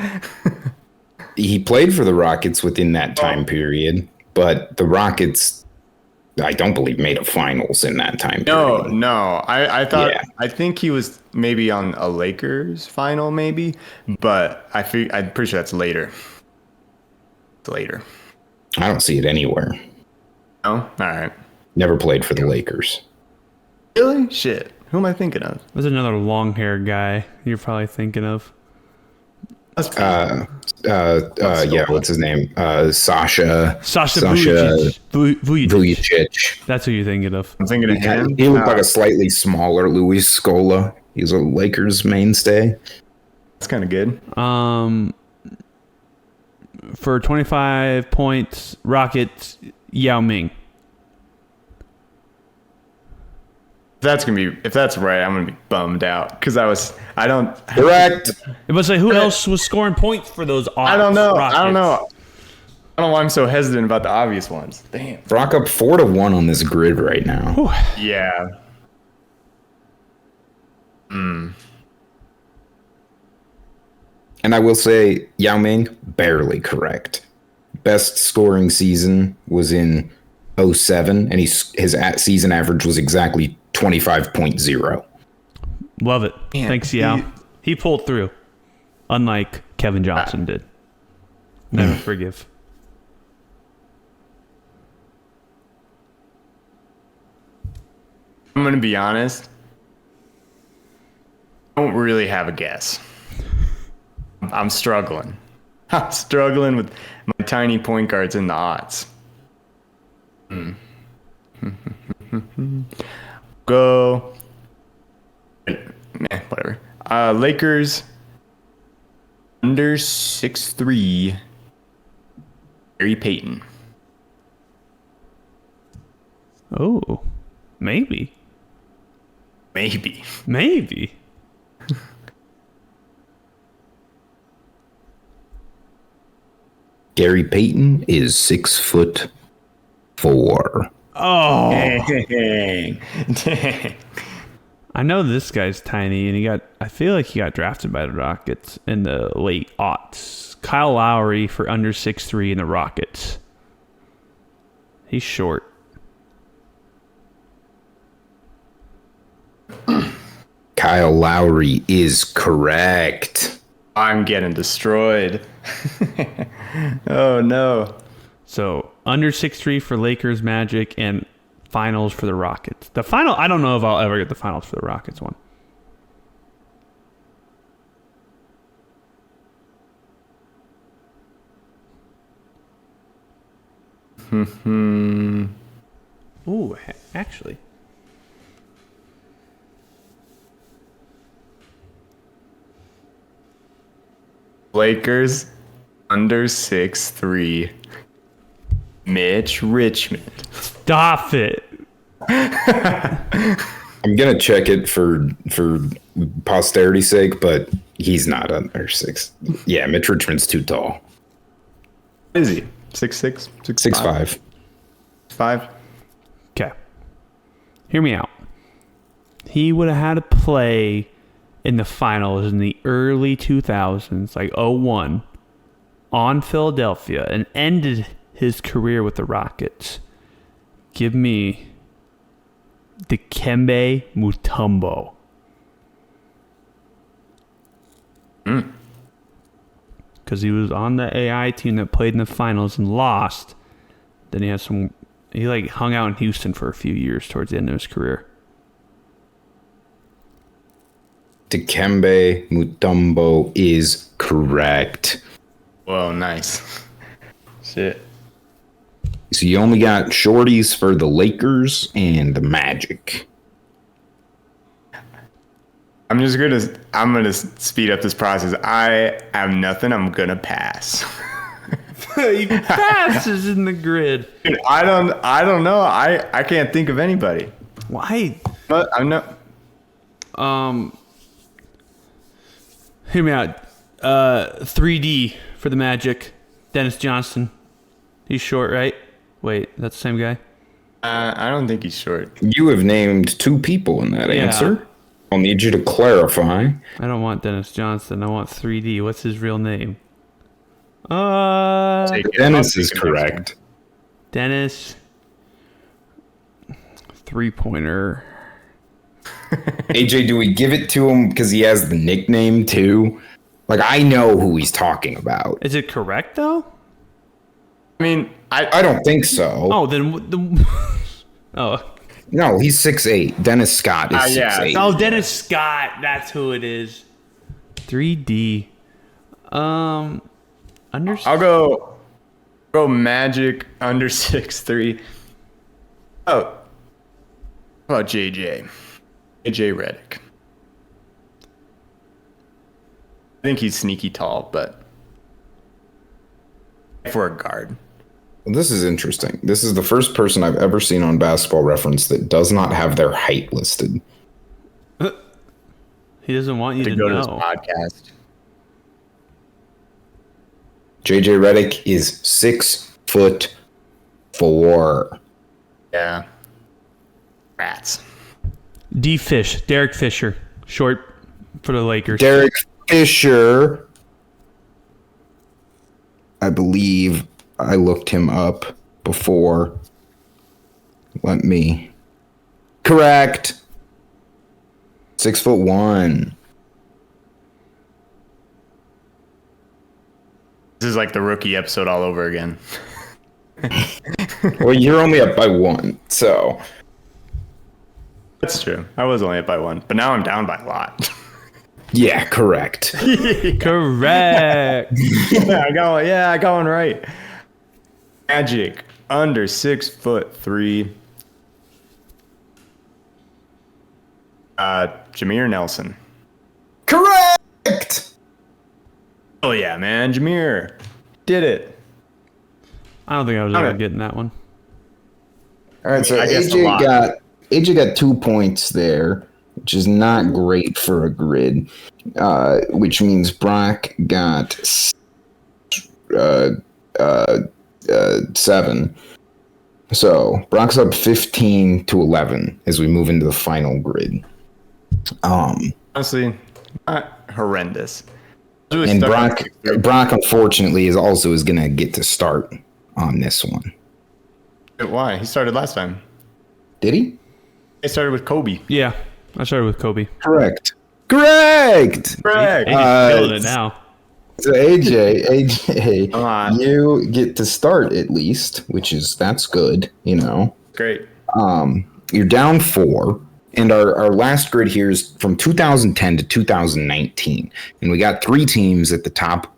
Speaker 1: He played for the Rockets within that time period, but the Rockets, I don't believe, made a finals in that time period.
Speaker 2: No. I thought
Speaker 1: Yeah.
Speaker 2: I think he was maybe on a Lakers final, maybe, but I'm pretty sure that's later. It's later.
Speaker 1: I don't see it anywhere.
Speaker 2: No? All right.
Speaker 1: Never played for the Lakers.
Speaker 2: Really? Shit. Who am I thinking of?
Speaker 3: There's another long-haired guy you're probably thinking of.
Speaker 1: Yeah, what's his name? Sasha
Speaker 3: Vujacic.
Speaker 1: Vujacic.
Speaker 3: That's who you're thinking of.
Speaker 2: I'm thinking of him.
Speaker 1: He looked like a slightly smaller Luis Scola. He's a Lakers mainstay.
Speaker 2: That's kind of good.
Speaker 3: For 25 points, Rockets, Yao Ming.
Speaker 2: If that's right, I'm gonna be bummed out because I don't
Speaker 1: Correct.
Speaker 3: It was like, who else was scoring points for those
Speaker 2: I don't know.
Speaker 3: Rockets?
Speaker 2: I don't know why I'm so hesitant about the obvious ones. Damn.
Speaker 1: Rock up 4-1 on this grid right now.
Speaker 2: Yeah.
Speaker 1: And I will say, Yao Ming, barely correct. Best scoring season was in 07, and his season average was exactly 25.0.
Speaker 3: Love it.
Speaker 2: Man,
Speaker 3: Thanks, Yao. He pulled through, unlike Kevin Johnson did. Never forgive.
Speaker 2: I'm gonna be honest. I don't really have a guess. I'm struggling. I'm struggling with my tiny point guards in the odds. Go. Whatever. Lakers under 6'3". Gary Payton.
Speaker 3: Oh, maybe.
Speaker 2: Maybe.
Speaker 3: Maybe.
Speaker 1: Gary Payton is 6'4".
Speaker 3: Oh,
Speaker 2: Dang. Dang.
Speaker 3: I know this guy's tiny, and I feel like he got drafted by the Rockets in the late aughts. Kyle Lowry for under 6'3" in the Rockets. He's short.
Speaker 1: Kyle Lowry is correct.
Speaker 2: I'm getting destroyed. Oh no.
Speaker 3: So under 6'3" for Lakers, Magic, and finals for the Rockets. The final, I don't know if I'll ever get the finals for the Rockets one. Ooh, actually.
Speaker 2: Lakers under 6'3". Mitch Richmond.
Speaker 3: Stop it.
Speaker 1: I'm gonna check it for posterity's sake, but he's not under 6. Yeah, Mitch Richmond's too tall.
Speaker 2: What is he? 6'6"?
Speaker 1: 6'5".
Speaker 2: 5?
Speaker 3: Okay. Hear me out. He would have had to play in the finals in the early 2000s, like 01, on Philadelphia, and ended his career with the Rockets. Give me Dikembe Mutombo. Because he was on the AI team that played in the finals and lost. Then he like hung out in Houston for a few years towards the end of his career.
Speaker 1: Dikembe Mutombo is correct.
Speaker 2: Whoa, nice. Shit.
Speaker 1: So you only got shorties for the Lakers and the Magic.
Speaker 2: I'm gonna speed up this process. I have nothing. I'm gonna pass.
Speaker 3: He passes in the grid.
Speaker 2: Dude, I don't know. I can't think of anybody.
Speaker 3: Why?
Speaker 2: But I'm not.
Speaker 3: Hear me out. 3D for the Magic. Dennis Johnson. He's short, right? Wait, that's the same guy?
Speaker 2: I don't think he's short.
Speaker 1: You have named two people in that
Speaker 3: Yeah.
Speaker 1: answer. I'll need you to clarify.
Speaker 3: I don't want Dennis Johnson. I want 3D. What's his real name?
Speaker 1: Dennis is correct.
Speaker 3: Dennis. 3-pointer.
Speaker 1: AJ, do we give it to him because he has the nickname too? Like, I know who he's talking about.
Speaker 3: Is it correct, though?
Speaker 2: I mean,
Speaker 1: I don't think so.
Speaker 3: Oh, then... oh.
Speaker 1: No, he's 6'8". Dennis Scott is
Speaker 2: yeah.
Speaker 1: 6'8".
Speaker 3: Oh, Dennis Scott. That's who it is. 3D.
Speaker 2: I'll go Magic under 6'3". Oh, how about JJ Redick? I think he's sneaky tall, but for a guard.
Speaker 1: Well, this is interesting. This is the first person I've ever seen on Basketball Reference that does not have their height listed.
Speaker 3: He doesn't want you to
Speaker 2: Go to
Speaker 3: know.
Speaker 2: his podcast.
Speaker 1: JJ Redick is 6'4".
Speaker 2: Yeah. Rats.
Speaker 3: D. Fish. Derek Fisher. Short for the Lakers.
Speaker 1: Derek Fisher, I believe I looked him up before. Let me. Correct. 6'1".
Speaker 2: This is like the rookie episode all over again.
Speaker 1: Well, you're only up by one, so.
Speaker 2: That's true. I was only up by one, but now I'm down by a lot.
Speaker 1: Yeah, correct.
Speaker 3: Correct.
Speaker 2: I got one right. Magic under 6'3". Jameer Nelson.
Speaker 1: Correct!
Speaker 2: Oh yeah, man, Jameer did it.
Speaker 3: I don't think I was ever getting that one.
Speaker 1: All right, so
Speaker 2: I guess a
Speaker 1: AJ
Speaker 2: lot.
Speaker 1: got 2 points there, which is not great for a grid. Which means Brock got 7. So Brock's up 15-11 as we move into the final grid.
Speaker 2: Honestly, not horrendous. Really
Speaker 1: And
Speaker 2: stuck on
Speaker 1: Brock unfortunately is going to get to start on this one.
Speaker 2: Why? He started last time.
Speaker 1: Did he?
Speaker 2: He started with Kobe.
Speaker 3: Yeah, I started with Kobe.
Speaker 1: Correct.
Speaker 3: AJ's killing it now.
Speaker 1: So AJ,
Speaker 2: Come on.
Speaker 1: you get to start at least, that's good, you know.
Speaker 2: Great.
Speaker 1: You're down 4, and our last grid here is from 2010 to 2019, and we got 3 teams at the top,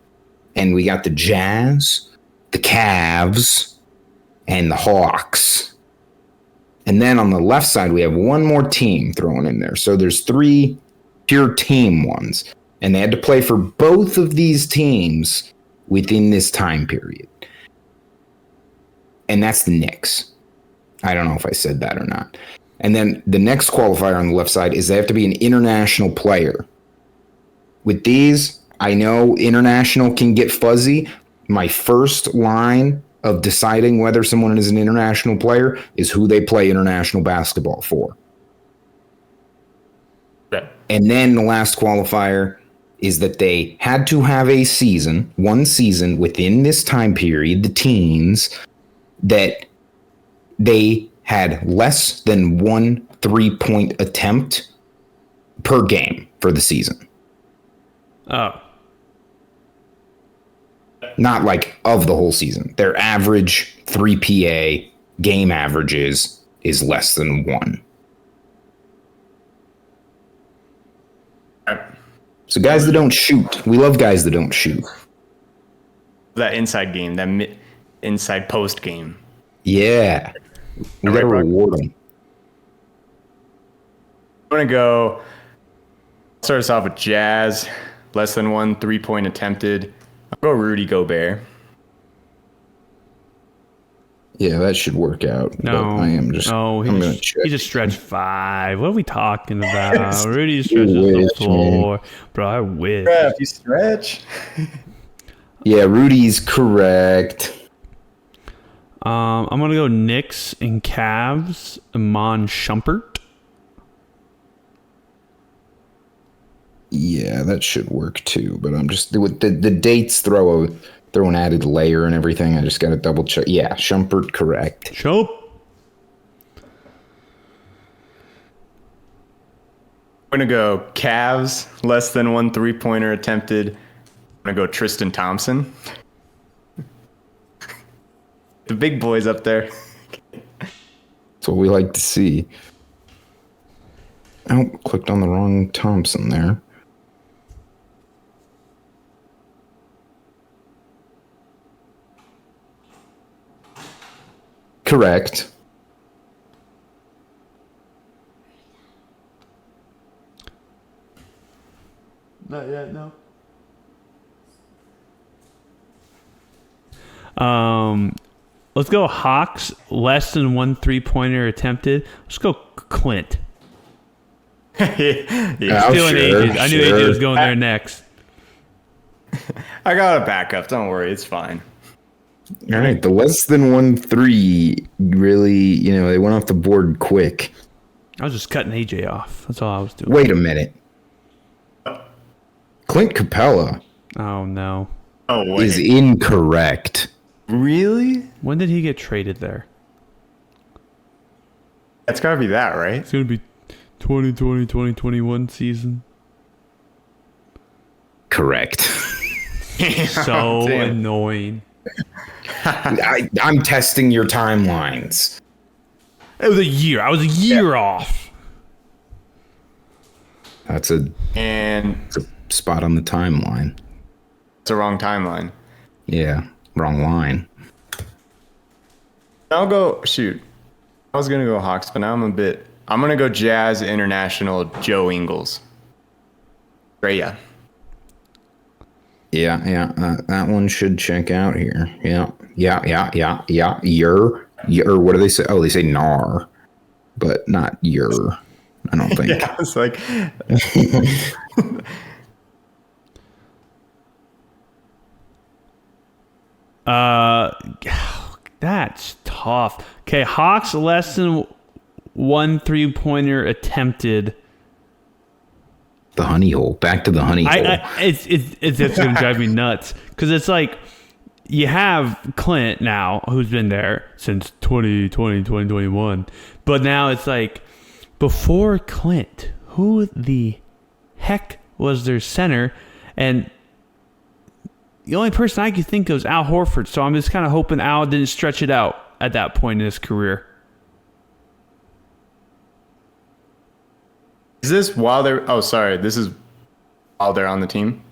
Speaker 1: and we got the Jazz, the Cavs, and the Hawks. And then on the left side, we have one more team thrown in there. So there's 3 pure team ones. And they had to play for both of these teams within this time period. And that's the Knicks. I don't know if I said that or not. And then the next qualifier on the left side is they have to be an international player. With these, I know international can get fuzzy. My first line of deciding whether someone is an international player is who they play international basketball for.
Speaker 2: Yeah.
Speaker 1: And then the last qualifier is that they had to have a season, one season within this time period, the teens, that they had less than 1 3-point attempt per game for the season.
Speaker 3: Oh,
Speaker 1: Not like of the whole season. Their average 3 PA game averages is less than 1. So guys that don't shoot. We love guys that don't shoot.
Speaker 2: That inside game, that inside post game.
Speaker 1: Yeah. We got to reward them.
Speaker 2: I'm going to go, start us off with Jazz, less than 1 3-point attempted. I'll go Rudy Gobert.
Speaker 1: Yeah, that should work out.
Speaker 3: No,
Speaker 1: but I am just.
Speaker 3: no,
Speaker 1: I'm gonna check.
Speaker 3: he just stretched 5. What are we talking about? Rudy stretches the floor. Bro, I wish.
Speaker 2: If you stretch.
Speaker 1: Yeah, Rudy's correct.
Speaker 3: I'm going to go Knicks and Cavs, Iman Shumpert.
Speaker 1: Yeah, that should work too. But I'm just with the dates throw an added layer and everything. I just got to double check. Yeah, Shumpert correct.
Speaker 3: Shump.
Speaker 2: I'm going to go Cavs, less than 1 3-pointer attempted. I'm going to go Tristan Thompson. The big boys up there.
Speaker 1: That's what we like to see. Oh, clicked on the wrong Thompson there. Correct.
Speaker 3: Not yet, no. Let's go Hawks, less than 1 3-pointer attempted. Let's go Clint.
Speaker 2: Yeah.
Speaker 3: Stealing AJ. I knew AJ was going there next.
Speaker 2: I got a backup. Don't worry. It's fine.
Speaker 1: All right, the less than 1 3 really, they went off the board quick.
Speaker 3: I was just cutting AJ off. That's all I was doing.
Speaker 1: Wait a minute. Clint Capella
Speaker 3: Oh, no.
Speaker 2: Oh,
Speaker 1: is
Speaker 2: wait.
Speaker 1: incorrect.
Speaker 2: Really?
Speaker 3: When did he get traded there?
Speaker 2: That's got to be that, right?
Speaker 3: It's going to be 2020, 2021 season.
Speaker 1: Correct.
Speaker 3: So
Speaker 2: Damn.
Speaker 3: annoying.
Speaker 1: I'm testing your timelines.
Speaker 3: It was a year. I was a year off.
Speaker 1: That's a
Speaker 2: And
Speaker 1: spot on the timeline.
Speaker 2: it's a wrong timeline.
Speaker 1: Yeah, wrong line.
Speaker 2: I'll go, shoot. I was going to go Hawks, but now I'm going to go Jazz International Joe Ingles. Raya.
Speaker 1: Yeah, that one should check out here. Yeah. Or what do they say? Oh, they say nar, but not yer. I don't think.
Speaker 2: Yeah, it's like,
Speaker 3: That's tough. Okay, Hawks less than 1 3-pointer attempted.
Speaker 1: The honey hole. Back to the honey hole.
Speaker 3: It's gonna drive me nuts because it's like you have Clint now who's been there since 2020 2021, but now it's like before Clint, who the heck was their center? And the only person I could think of is Al Horford, so I'm just kind of hoping Al didn't stretch it out at that point in his career.
Speaker 2: is this while they're, oh, sorry. This is while they're on the team?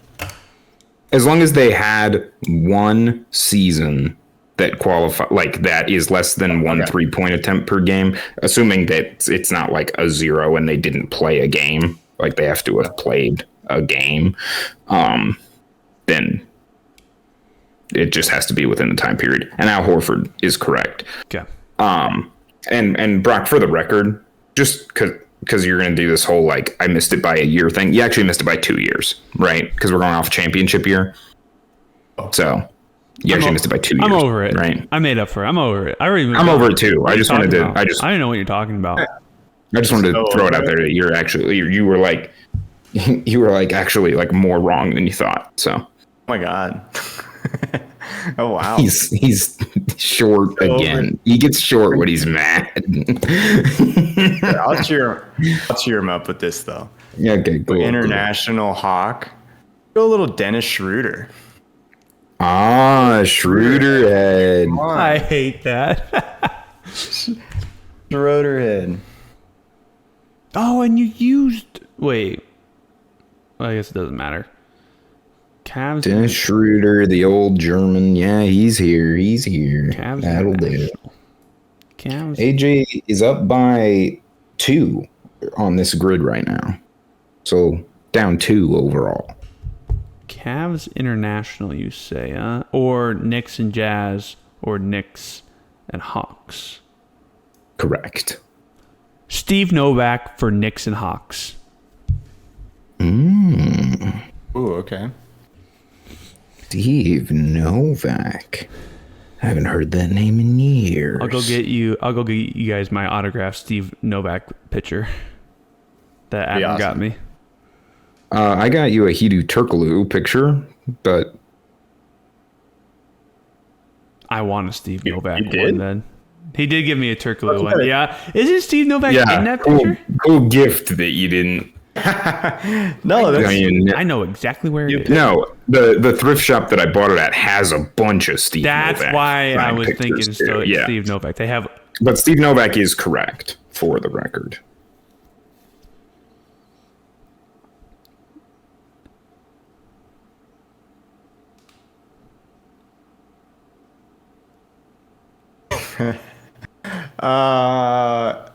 Speaker 1: As long as they had one season that qualify, like that is less than one 3-point attempt per game, assuming that it's not like a 0 and they didn't play a game, like they have to have played a game, then it just has to be within the time period. And Al Horford is correct.
Speaker 3: Okay.
Speaker 1: And Brock, for the record, just because you're going to do this whole, like, I missed it by a year thing. You actually missed it by 2 years, right? Because we're going off championship year. So you actually missed it by 2 years.
Speaker 3: I'm over it.
Speaker 1: Right?
Speaker 3: I made up for it. I'm over it.
Speaker 1: I'm over it too. I just wanted to.
Speaker 3: I didn't know what you're talking about.
Speaker 1: I just wanted to throw it out there that you're actually you were like actually like more wrong than you thought. So.
Speaker 2: Oh my God. Oh wow.
Speaker 1: He's short again. He gets short when he's mad.
Speaker 2: I'll cheer him up with this though.
Speaker 1: Yeah, okay, cool.
Speaker 2: International Hawk. Go a little Dennis Schroeder.
Speaker 1: Ah, Schroeder head.
Speaker 3: I hate that.
Speaker 2: Schroeder head.
Speaker 3: Oh, and you used... Wait. Well, I guess it doesn't matter. Cavs.
Speaker 1: Dennis Schroeder, the old German. Yeah, he's here. He's here.
Speaker 3: Cavs
Speaker 1: That'll do.
Speaker 3: International. Cavs.
Speaker 1: AJ is up by 2 on this grid right now. So down 2 overall.
Speaker 3: Cavs International, you say, huh? Or Knicks and Jazz, or Knicks and Hawks.
Speaker 1: Correct.
Speaker 3: Steve Novak for Knicks and Hawks.
Speaker 2: Ooh, okay.
Speaker 1: Steve Novak. I haven't heard that name in years.
Speaker 3: I'll go get you guys my autographed Steve Novak picture that Adam
Speaker 2: awesome.
Speaker 3: got me.
Speaker 1: I got you a Hedo Turkoglu picture, but
Speaker 3: I want a Steve Novak
Speaker 2: you
Speaker 3: one
Speaker 2: did?
Speaker 3: then. He did give me a Turkoglu one. Yeah. Isn't Steve Novak in that
Speaker 1: cool,
Speaker 3: picture?
Speaker 1: cool gift that you didn't.
Speaker 2: No, that's
Speaker 1: I
Speaker 3: I know exactly where it is.
Speaker 1: No, the thrift shop that I bought it at has a bunch of Steve
Speaker 3: That's
Speaker 1: Novak.
Speaker 3: why I
Speaker 1: signed
Speaker 3: was thinking
Speaker 1: pictures too. Yeah.
Speaker 3: Steve Novak. They have
Speaker 1: But Steve Novak is correct, for the record.
Speaker 2: I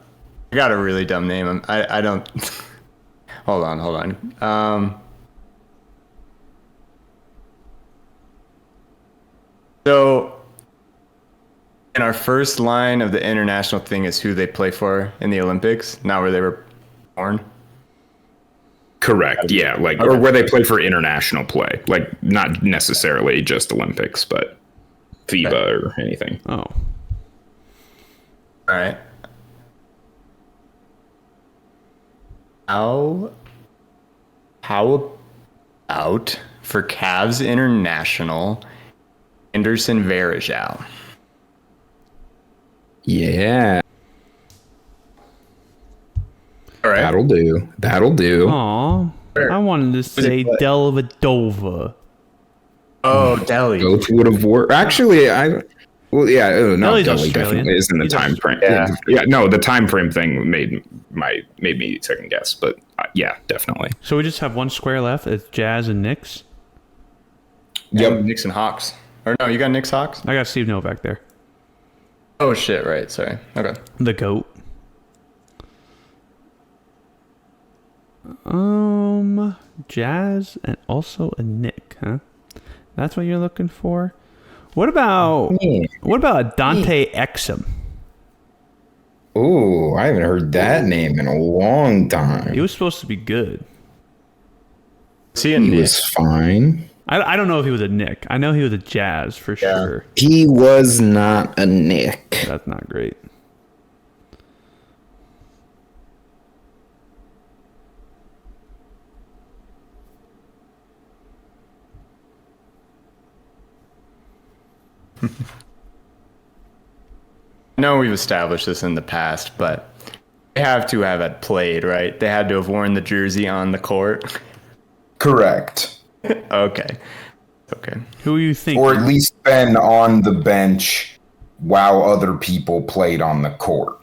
Speaker 2: got a really dumb name. I don't. Hold on. So, in our first line of the international thing is who they play for in the Olympics, not where they were born.
Speaker 1: Correct, yeah. Like, or where they play for international play. Like, not necessarily just Olympics, but FIBA or anything.
Speaker 3: oh.
Speaker 2: All right. How about for Cavs International, Anderson Varejao?
Speaker 1: Yeah,
Speaker 2: All right.
Speaker 1: that'll do. That'll do.
Speaker 3: Aw. I wanted to say Dellavedova.
Speaker 2: Oh, Delhi.
Speaker 1: Both would have worked. Actually, no,
Speaker 3: Delhi's
Speaker 1: Delhi
Speaker 3: Australian.
Speaker 1: definitely is in the
Speaker 3: He's
Speaker 1: time frame.
Speaker 2: Yeah.
Speaker 1: No, the time frame thing made me second guess, but yeah, definitely.
Speaker 3: So we just have one square left. It's Jazz and Knicks.
Speaker 1: Yep.
Speaker 2: Knicks and Hawks. Or no, you got Knicks Hawks?
Speaker 3: I got Steve Novak there.
Speaker 2: Oh shit! Right. Sorry. Okay.
Speaker 3: The GOAT. Jazz and also a Nick, huh? That's what you're looking for? What about Dante Exum?
Speaker 1: Ooh, I haven't heard that name in a long time.
Speaker 3: He was supposed to be good.
Speaker 2: See a
Speaker 1: He
Speaker 2: Nick.
Speaker 1: was fine.
Speaker 3: I don't know if he was a Nick. I know he was a Jazz for sure.
Speaker 1: He was not a Nick.
Speaker 3: That's not great.
Speaker 2: I know we've established this in the past, but they have to have it played, right? They had to have worn the jersey on the court.
Speaker 1: Correct.
Speaker 2: Okay. Okay.
Speaker 3: Who are you thinking?
Speaker 1: Or at least been on the bench while other people played on the court.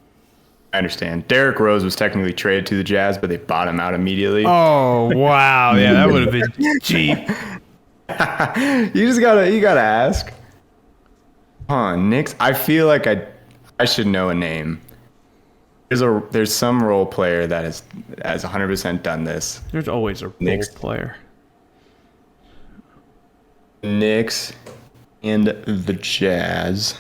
Speaker 2: I understand. Derrick Rose was technically traded to the Jazz, but they bought him out immediately.
Speaker 3: Oh, wow. Yeah, that would have been cheap.
Speaker 2: You gotta ask. Huh, Knicks? I feel like I should know a name. There's some role player that has 100% done this.
Speaker 3: There's always a role
Speaker 2: Knicks.
Speaker 3: player.
Speaker 2: Knicks and the Jazz.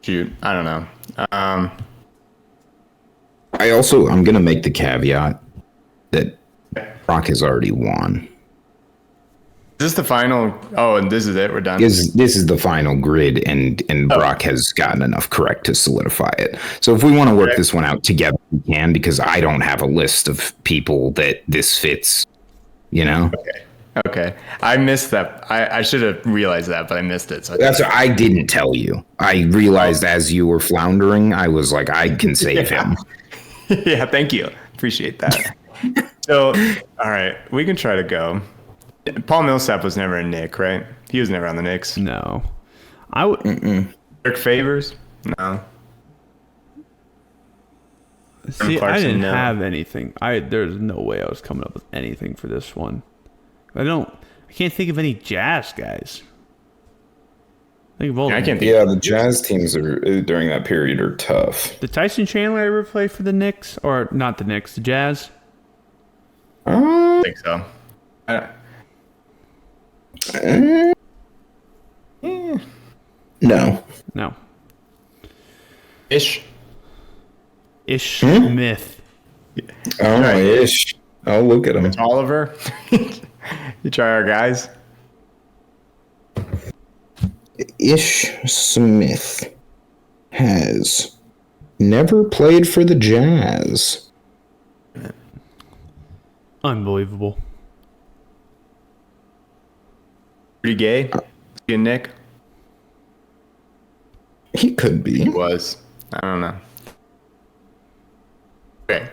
Speaker 2: Shoot, I don't know.
Speaker 1: I'm going to make the caveat that Brock has already won.
Speaker 2: Is this the final? Oh, and this is it. We're done.
Speaker 1: This is the final grid, and Brock has gotten enough correct to solidify it. So if we want to work this one out together, we can, because I don't have a list of people that this fits, you know?
Speaker 2: Okay. I missed that. I should have realized that, but I missed it. So
Speaker 1: That's what I didn't tell you. I realized as you were floundering, I was like, I can save him.
Speaker 2: yeah, thank you. Appreciate that. So, all right, we can try to go. Paul Millsap was never a Knick, right? He was never on the Knicks.
Speaker 3: No. I would.
Speaker 2: Dirk Favors? No.
Speaker 3: See, I
Speaker 2: Clarkson,
Speaker 3: didn't
Speaker 2: no.
Speaker 3: have anything. There's no way I was coming up with anything for this one. I can't think of any Jazz guys. Think of all
Speaker 2: I
Speaker 3: of
Speaker 2: can't
Speaker 3: them.
Speaker 2: think.
Speaker 1: Yeah, the Jazz teams are during that period are tough.
Speaker 3: Did Tyson Chandler ever play for the Knicks? Or not the Knicks, the Jazz?
Speaker 2: I think so.
Speaker 1: No.
Speaker 3: No.
Speaker 2: Ish.
Speaker 3: Ish Smith.
Speaker 1: Oh, ish. Oh, look at him.
Speaker 2: Oliver. You try our guys.
Speaker 1: Ish Smith has never played for the Jazz.
Speaker 3: Unbelievable.
Speaker 2: Pretty gay. Is he a Knick?
Speaker 1: He could be.
Speaker 2: He was. I don't know. Okay.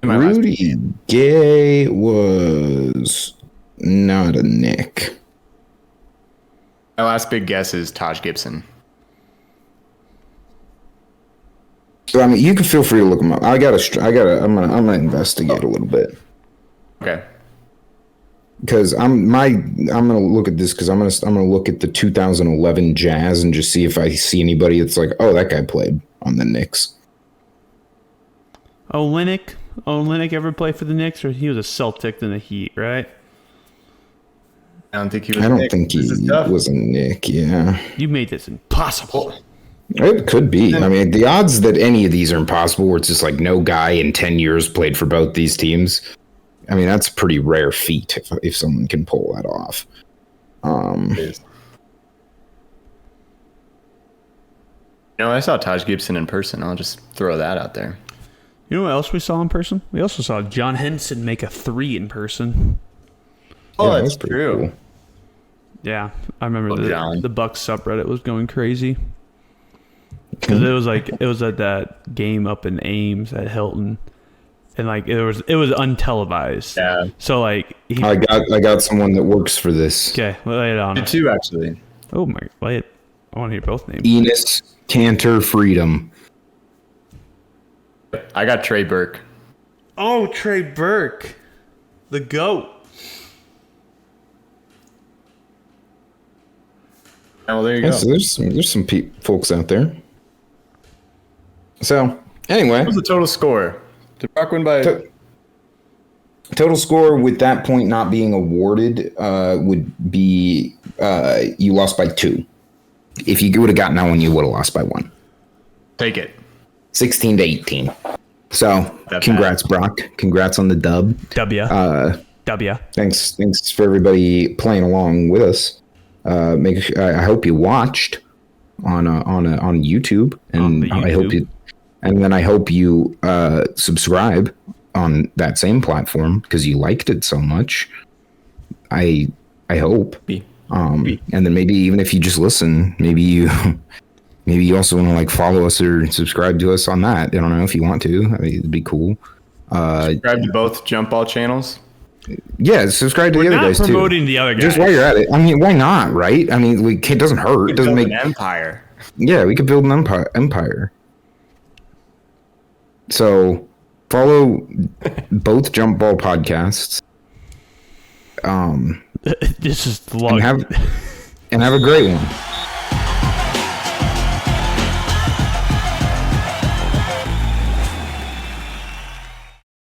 Speaker 2: My last
Speaker 1: Rudy Gay was not a Knick.
Speaker 2: big guess is Taj Gibson.
Speaker 1: So I mean, you can feel free to look him up. I'm gonna investigate a little bit
Speaker 2: Okay.
Speaker 1: because I'm gonna look at this because I'm gonna look at the 2011 Jazz and just see if I see anybody that's like, oh, that guy played on the Knicks.
Speaker 3: Olynyk ever play for the Knicks? Or he was a Celtic in the Heat, right?
Speaker 2: I don't think he was.
Speaker 1: I
Speaker 2: a
Speaker 1: don't
Speaker 2: Knick.
Speaker 1: think he
Speaker 2: This is tough.
Speaker 1: was a Knick. Yeah.
Speaker 3: You made this impossible.
Speaker 1: It could be. I mean, the odds that any of these are impossible, where it's just like no guy in 10 years played for both these teams. I mean, that's a pretty rare feat if someone can pull that off.
Speaker 2: It is. I saw Taj Gibson in person. I'll just throw that out there.
Speaker 3: You know what else we saw in person? We also saw John Henson make a 3 in person.
Speaker 2: Oh,
Speaker 1: Yeah,
Speaker 2: that's
Speaker 1: pretty
Speaker 2: true.
Speaker 1: cool.
Speaker 3: Yeah, I remember
Speaker 2: John.
Speaker 3: the Bucks subreddit was going crazy. Because it was at that game up in Ames at Hilton, and like it was untelevised.
Speaker 2: Yeah.
Speaker 3: So like
Speaker 1: I got someone that works for this.
Speaker 3: okay, lay it on.
Speaker 2: Me too, actually.
Speaker 3: Oh my, lay it. I want to hear both names.
Speaker 1: Enos Cantor Freedom.
Speaker 2: I got Trey Burke.
Speaker 3: Oh, Trey Burke, the GOAT.
Speaker 2: Oh, there you
Speaker 1: Yeah,
Speaker 2: go.
Speaker 1: so there's some folks out there. So anyway,
Speaker 2: What was the total score? Did Brock win by?
Speaker 1: total score with that point not being awarded would be you lost by 2. If you would have gotten that one, you would have lost by 1.
Speaker 2: Take it.
Speaker 1: 16 to 18. So
Speaker 2: That's
Speaker 1: congrats, Brock. Congrats on the dub.
Speaker 3: W. W.
Speaker 1: Thanks for everybody playing along with us. I hope you watched on YouTube, and
Speaker 3: On the
Speaker 1: I hope
Speaker 3: YouTube.
Speaker 1: you, and then I hope you subscribe on that same platform because you liked it so much. I hope. And then maybe even if you just listen, maybe you also want to like follow us or subscribe to us on that. I don't know if you want to. I mean, it'd be cool.
Speaker 2: Subscribe to both Jump Ball channels.
Speaker 1: Yeah, subscribe to the other
Speaker 3: Not
Speaker 1: guys too.
Speaker 3: promoting the other guys.
Speaker 1: Just while you're at it, I mean, why not, right? I mean, it doesn't hurt. It doesn't
Speaker 2: Build
Speaker 1: make.
Speaker 2: an empire.
Speaker 1: Yeah, we could build an empire. So follow both Jump Ball podcasts.
Speaker 3: This is the
Speaker 1: And
Speaker 3: long.
Speaker 1: have a great one.